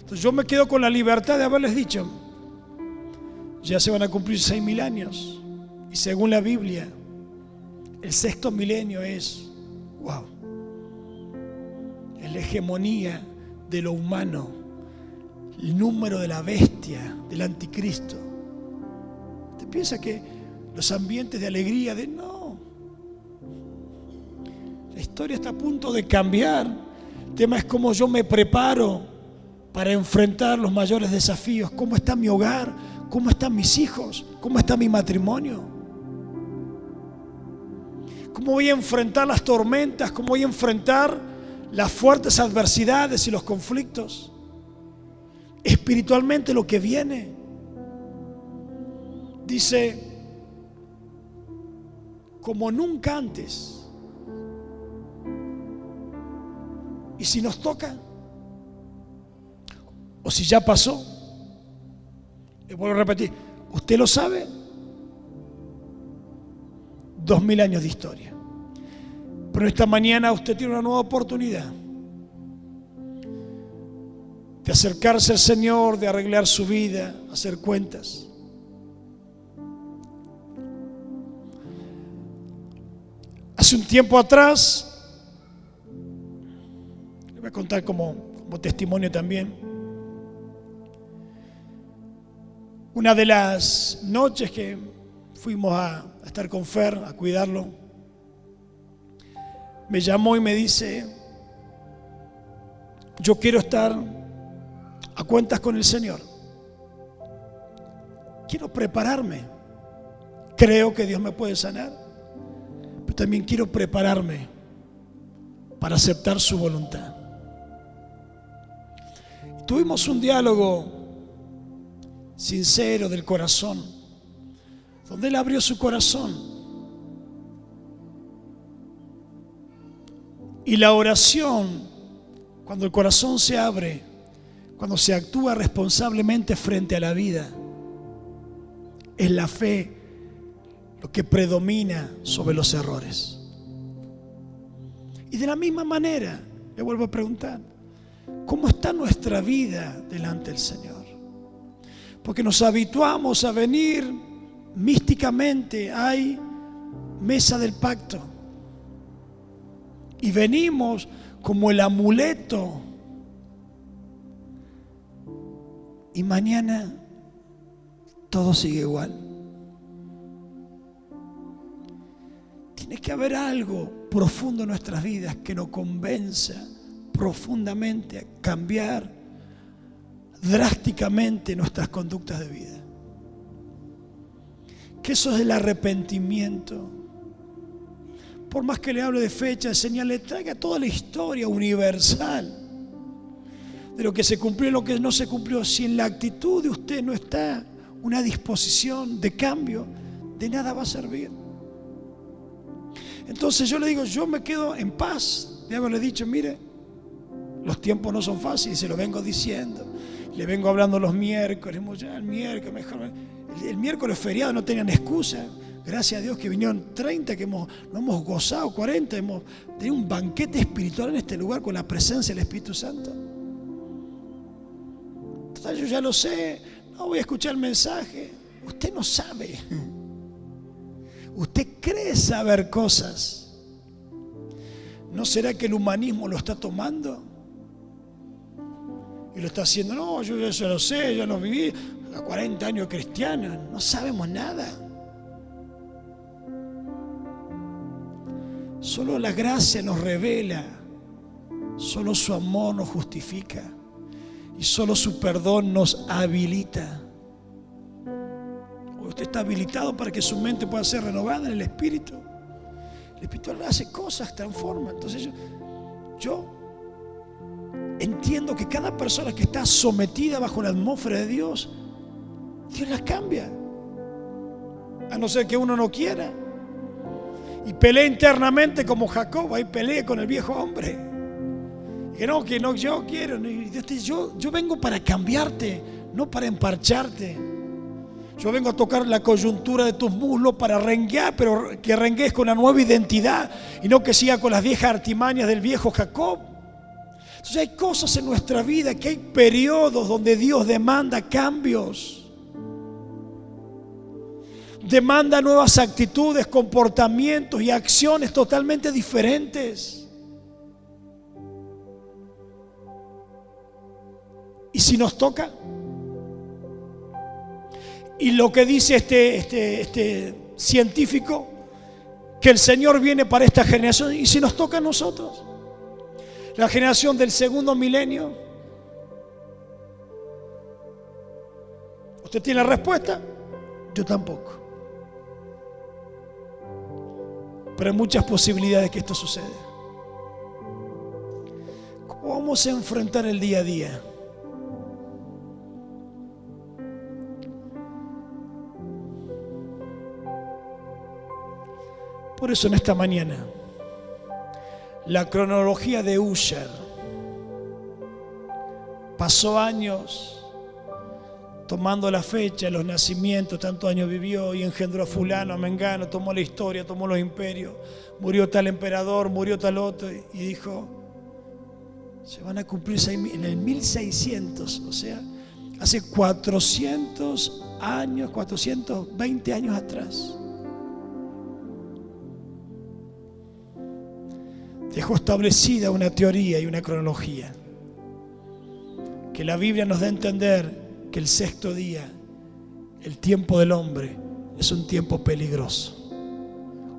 Entonces yo me quedo con la libertad de haberles dicho: ya se van a cumplir 6.000 años. Y según la Biblia, el 6.º milenio es, wow, es la hegemonía de lo humano, el número de la bestia, del anticristo. ¿Usted piensa que los ambientes de alegría, no? La historia está a punto de cambiar. El tema es cómo yo me preparo para enfrentar los mayores desafíos. ¿Cómo está mi hogar? ¿Cómo están mis hijos? ¿Cómo está mi matrimonio? ¿Cómo voy a enfrentar las tormentas? ¿Cómo voy a enfrentar las fuertes adversidades y los conflictos? Espiritualmente lo que viene. Dice: como nunca antes. Y si nos toca, o si ya pasó, le vuelvo a repetir, ¿usted lo sabe? 2000 años de historia. Pero esta mañana usted tiene una nueva oportunidad de acercarse al Señor, de arreglar su vida, hacer cuentas. Hace un tiempo atrás, le voy a contar como testimonio también, una de las noches que fuimos a estar con Fer, a cuidarlo, me llamó y me dice: yo quiero estar a cuentas con el Señor, quiero prepararme, creo que Dios me puede sanar, pero también quiero prepararme para aceptar su voluntad. Tuvimos un diálogo sincero del corazón, donde él abrió su corazón, y la oración, cuando el corazón se abre, cuando se actúa responsablemente frente a la vida, es la fe lo que predomina sobre los errores. Y de la misma manera, le vuelvo a preguntar, ¿cómo está nuestra vida delante del Señor? Porque nos habituamos a venir místicamente, hay mesa del pacto, y venimos como el amuleto, y mañana todo sigue igual. Tiene que haber algo profundo en nuestras vidas que nos convenza profundamente a cambiar drásticamente nuestras conductas de vida. Que eso es el arrepentimiento. Por más que le hable de fecha, de señal, le traiga toda la historia universal de lo que se cumplió y lo que no se cumplió. Si en la actitud de usted no está una disposición de cambio, de nada va a servir. Entonces yo le digo, yo me quedo en paz de haberle dicho: mire, los tiempos no son fáciles, se lo vengo diciendo, le vengo hablando los miércoles, ya el miércoles, mejor, el miércoles feriado, no tenían excusa. Gracias a Dios que vinieron 30, que no hemos gozado, 40, hemos tenido un banquete espiritual en este lugar con la presencia del Espíritu Santo. Total, yo ya lo sé, no voy a escuchar el mensaje. Usted no sabe. Usted cree saber cosas. ¿No será que el humanismo lo está tomando? Y lo está haciendo, no, yo ya lo sé, ya lo viví, a 40 años cristiana, no sabemos nada. Solo la gracia nos revela, solo su amor nos justifica y solo su perdón nos habilita. Usted está habilitado para que su mente pueda ser renovada en el Espíritu. El Espíritu hace cosas, transforma. Entonces yo entiendo que cada persona que está sometida bajo la atmósfera de Dios, Dios la cambia, a no ser que uno no quiera y pelea internamente como Jacob. Ahí pelea con el viejo hombre y que no, yo quiero. Y Dios te dice, yo vengo para cambiarte, no para emparcharte. Yo vengo a tocar la coyuntura de tus muslos para renguear, pero que renguees con una nueva identidad y no que siga con las viejas artimañas del viejo Jacob. Entonces hay cosas en nuestra vida, que hay periodos donde Dios demanda cambios, demanda nuevas actitudes, comportamientos y acciones totalmente diferentes. Y si nos toca, y lo que dice este científico, que el Señor viene para esta generación, y si nos toca a nosotros, la generación del segundo milenio, ¿usted tiene la respuesta? Yo tampoco. Pero hay muchas posibilidades que esto suceda. ¿Cómo vamos a enfrentar el día a día? Por eso en esta mañana, la cronología de Usher pasó años tomando la fecha, los nacimientos, tantos años vivió y engendró a fulano, a mengano, tomó la historia, tomó los imperios, murió tal emperador, murió tal otro, y dijo, se van a cumplir en el 1600, o sea, hace 400 años, 420 años atrás. Dejó establecida una teoría y una cronología que la Biblia nos da a entender que el sexto día, el tiempo del hombre, es un tiempo peligroso,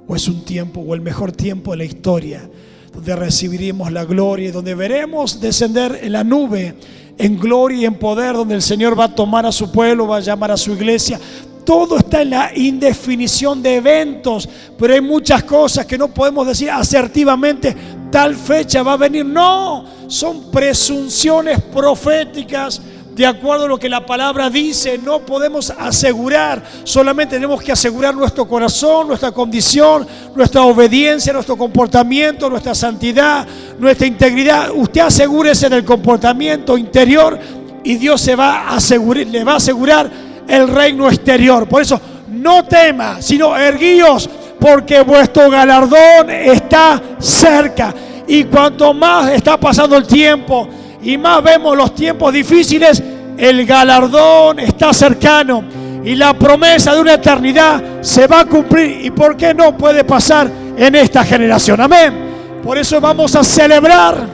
o es un tiempo, o el mejor tiempo de la historia, donde recibiremos la gloria y donde veremos descender en la nube en gloria y en poder, donde el Señor va a tomar a su pueblo, va a llamar a su iglesia. Todo está en la indefinición de eventos, pero hay muchas cosas que no podemos decir asertivamente, tal fecha va a venir. No, son presunciones proféticas de acuerdo a lo que la palabra dice. No podemos asegurar, solamente tenemos que asegurar nuestro corazón, nuestra condición, nuestra obediencia, nuestro comportamiento, nuestra santidad, nuestra integridad. Usted asegúrese del comportamiento interior y Dios le va a asegurar el reino exterior. Por eso, no tema, sino erguíos, porque vuestro galardón está cerca. Y cuanto más está pasando el tiempo y más vemos los tiempos difíciles, el galardón está cercano y la promesa de una eternidad se va a cumplir. ¿Y por qué no puede pasar en esta generación? Amén. Por eso vamos a celebrar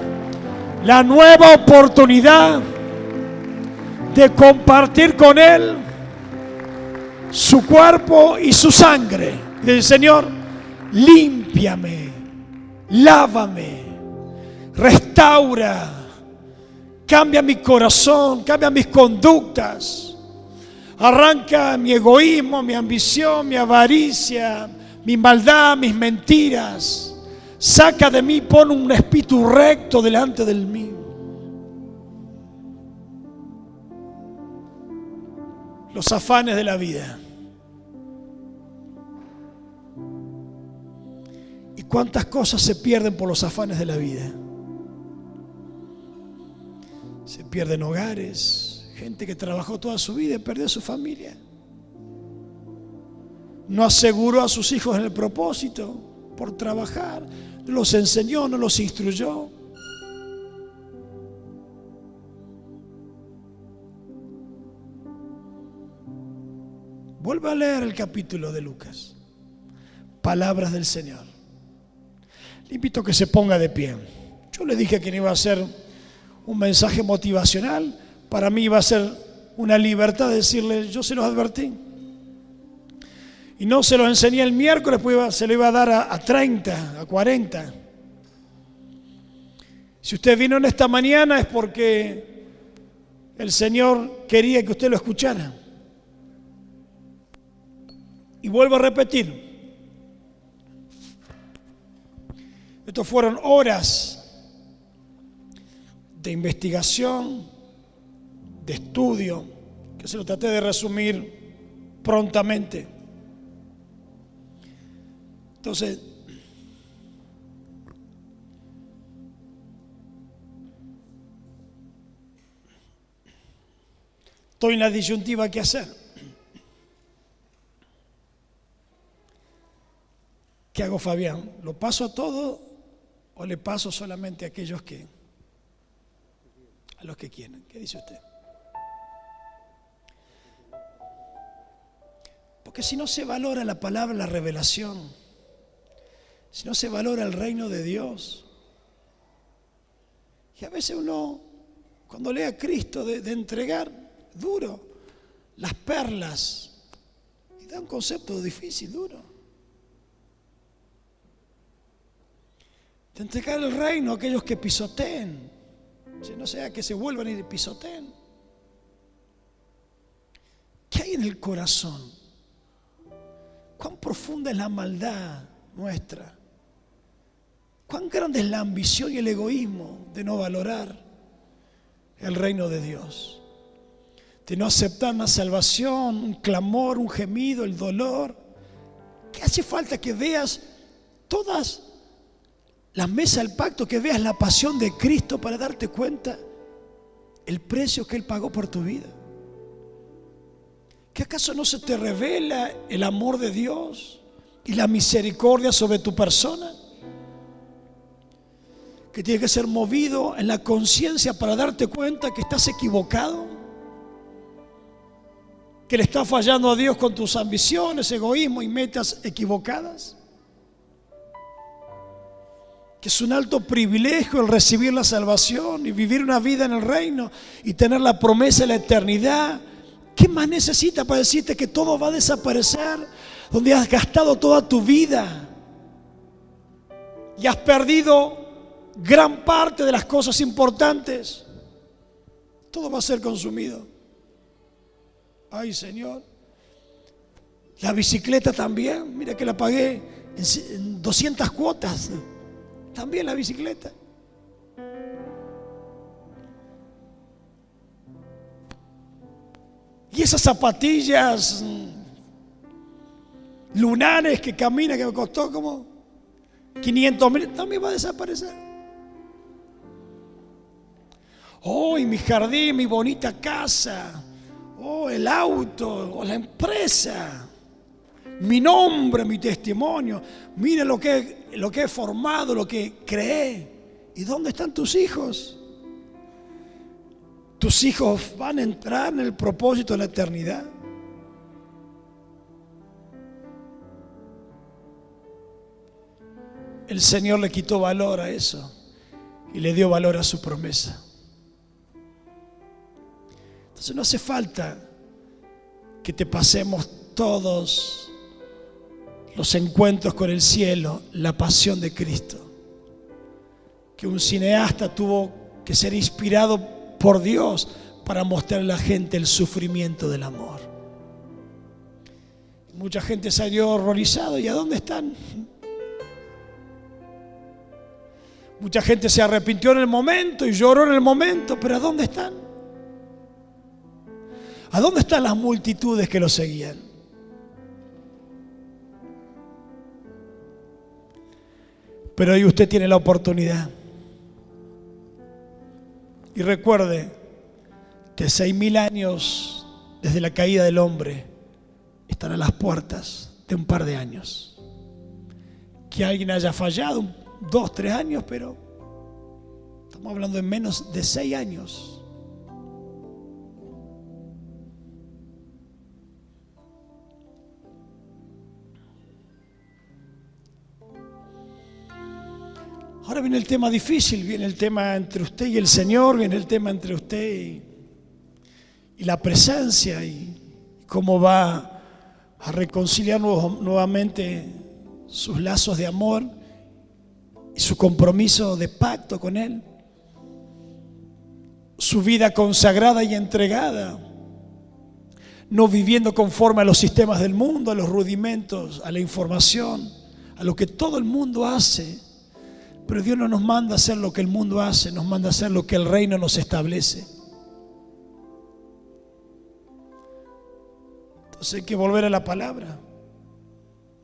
la nueva oportunidad de compartir con Él su cuerpo y su sangre. Del Señor, límpiame, lávame, restaura, cambia mi corazón, cambia mis conductas, arranca mi egoísmo, mi ambición, mi avaricia, mi maldad, mis mentiras. Saca de mí, pon un espíritu recto delante del mío. Los afanes de la vida. ¿Y cuántas cosas se pierden por los afanes de la vida? Se pierden hogares, gente que trabajó toda su vida y perdió su familia. No aseguró a sus hijos en el propósito por trabajar, no los enseñó, no los instruyó. Vuelve a leer el capítulo de Lucas. Palabras del Señor. Le invito a que se ponga de pie. Yo le dije que no iba a ser un mensaje motivacional. Para mí iba a ser una libertad de decirle, yo se los advertí. Y no se los enseñé el miércoles, pues se lo iba a dar a 30, a 40. Si usted vino en esta mañana es porque el Señor quería que usted lo escuchara. Y vuelvo a repetir, estos fueron horas de investigación, de estudio, que se lo traté de resumir prontamente. Entonces, estoy en la disyuntiva ¿qué hacer? ¿Qué hago, Fabián? ¿Lo paso a todo o le paso solamente a aquellos a los que quieren? ¿Qué dice usted? Porque si no se valora la palabra, la revelación, si no se valora el reino de Dios, y a veces uno, cuando lee a Cristo, de entregar duro las perlas, y da un concepto difícil, duro. De entregar el reino a aquellos que pisoteen, no sea que se vuelvan y pisoteen. ¿Qué hay en el corazón? ¿Cuán profunda es la maldad nuestra? ¿Cuán grande es la ambición y el egoísmo de no valorar el reino de Dios? De no aceptar una salvación, un clamor, un gemido, el dolor. ¿Qué hace falta que veas todas la mesa del pacto, que veas la pasión de Cristo para darte cuenta el precio que Él pagó por tu vida? ¿Que acaso no se te revela el amor de Dios y la misericordia sobre tu persona? Que tienes que ser movido en la conciencia para darte cuenta que estás equivocado, que le estás fallando a Dios con tus ambiciones, egoísmo y metas equivocadas. Que es un alto privilegio el recibir la salvación y vivir una vida en el reino y tener la promesa de la eternidad. ¿Qué más necesitas para decirte que todo va a desaparecer? Donde has gastado toda tu vida y has perdido gran parte de las cosas importantes. Todo va a ser consumido. Ay, Señor. La bicicleta también. Mira que la pagué en 200 cuotas. También la bicicleta. Y esas zapatillas lunares que camina, que me costó como 500.000, también va a desaparecer. Oh, y mi jardín, mi bonita casa, oh, el auto, o la empresa, mi nombre, mi testimonio. Mire lo que he formado, lo que creé. ¿Y dónde están tus hijos? ¿Tus hijos van a entrar en el propósito de la eternidad? El Señor le quitó valor a eso y le dio valor a su promesa. Entonces no hace falta que te pasemos todos los encuentros con el cielo, la pasión de Cristo. Que un cineasta tuvo que ser inspirado por Dios para mostrar a la gente el sufrimiento del amor. Mucha gente salió horrorizado. ¿Y a dónde están? Mucha gente se arrepintió en el momento y lloró en el momento, pero ¿a dónde están? ¿A dónde están las multitudes que lo seguían? Pero hoy usted tiene la oportunidad. Y recuerde que 6.000 años desde la caída del hombre están a las puertas de un par de años. Que alguien haya fallado 2, 3 años, pero estamos hablando de menos de 6 años. Ahora viene el tema difícil, viene el tema entre usted y el Señor, viene el tema entre usted y la presencia y cómo va a reconciliar nuevamente sus lazos de amor y su compromiso de pacto con Él, su vida consagrada y entregada, no viviendo conforme a los sistemas del mundo, a los rudimentos, a la información, a lo que todo el mundo hace. Pero Dios no nos manda a hacer lo que el mundo hace, nos manda a hacer lo que el reino nos establece. Entonces hay que volver a la palabra.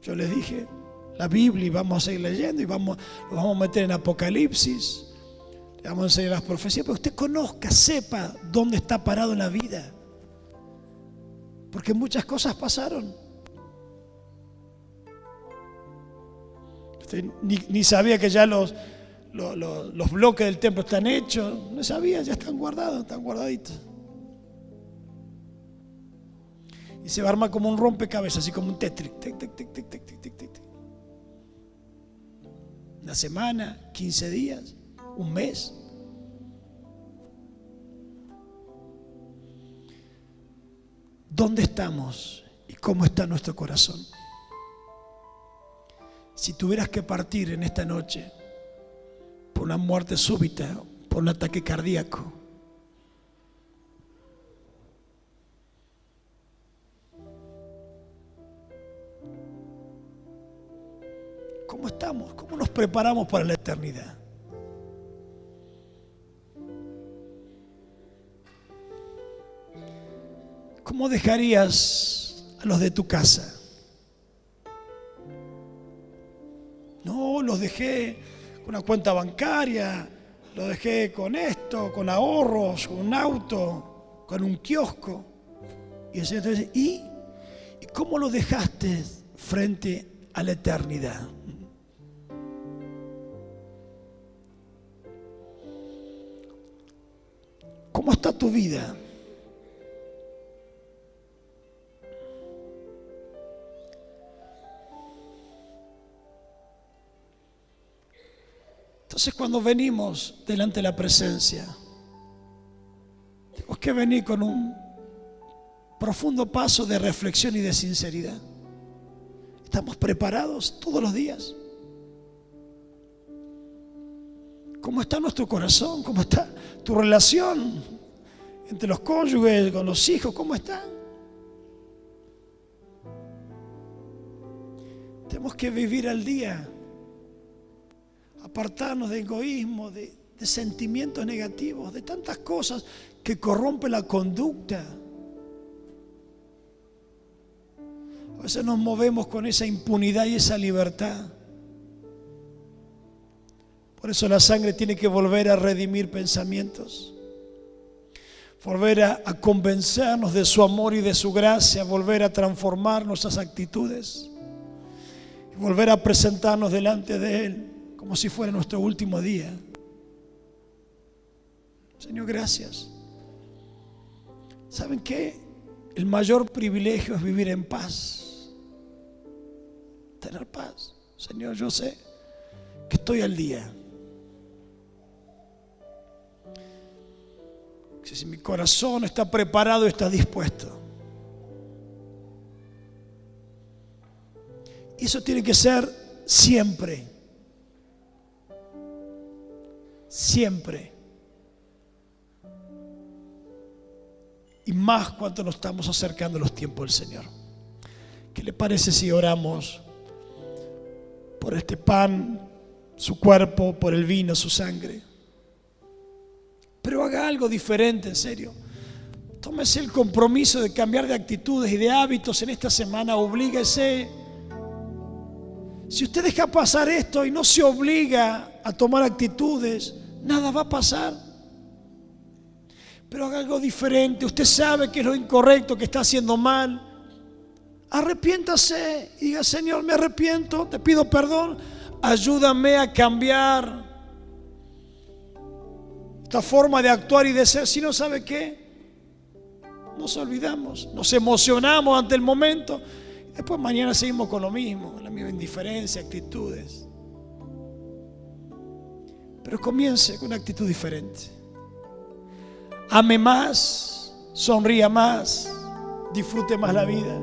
Yo les dije, la Biblia, y vamos a seguir leyendo, y lo vamos a meter en Apocalipsis, le vamos a enseñar las profecías, pero usted conozca, sepa dónde está parado en la vida. Porque muchas cosas pasaron. Usted ni sabía que ya los bloques del templo están hechos. No sabía, ya están guardados, están guardaditos. Y se va a armar como un rompecabezas, así como un Tetris. Tic, tic, tic, tic, tic, tic, tic, tic. Una semana, 15 días, un mes. ¿Dónde estamos y cómo está nuestro corazón? Si tuvieras que partir en esta noche por una muerte súbita, por un ataque cardíaco, ¿cómo estamos? ¿Cómo nos preparamos para la eternidad? ¿Cómo dejarías a los de tu casa? No, los dejé con una cuenta bancaria, los dejé con esto, con ahorros, con un auto, con un kiosco. Y el Señor te dice, ¿y cómo lo dejaste frente a la eternidad? ¿Cómo está tu vida? Entonces, cuando venimos delante de la presencia, tenemos que venir con un profundo paso de reflexión y de sinceridad. ¿Estamos preparados todos los días? ¿Cómo está nuestro corazón? ¿Cómo está tu relación entre los cónyuges, con los hijos? ¿Cómo está? Tenemos que vivir al día, apartarnos de egoísmo, de sentimientos negativos, de tantas cosas que corrompen la conducta. A veces nos movemos con esa impunidad y esa libertad. Por eso la sangre tiene que volver a redimir pensamientos, volver a convencernos de su amor y de su gracia, volver a transformar nuestras actitudes y volver a presentarnos delante de Él como si fuera nuestro último día. Señor, gracias. ¿Saben qué? El mayor privilegio es vivir en paz, tener paz. Señor, yo sé que estoy al día. Si mi corazón está preparado, está dispuesto. Y eso tiene que ser siempre. Siempre. Y más cuando nos estamos acercando a los tiempos del Señor. ¿Qué le parece si oramos por este pan, su cuerpo, por el vino, su sangre? Pero haga algo diferente, en serio. Tómese el compromiso de cambiar de actitudes y de hábitos en esta semana. Oblíguese. Si usted deja pasar esto y no se obliga a tomar actitudes, nada va a pasar. Pero haga algo diferente. Usted sabe que es lo incorrecto, que está haciendo mal. Arrepiéntase y diga: Señor, me arrepiento, te pido perdón. Ayúdame a cambiar esta forma de actuar y de ser. Si no, ¿sabe qué? Nos olvidamos, nos emocionamos ante el momento y después mañana seguimos con lo mismo, la misma indiferencia, actitudes. Pero comience con una actitud diferente. Ame más, sonría más, disfrute más la vida.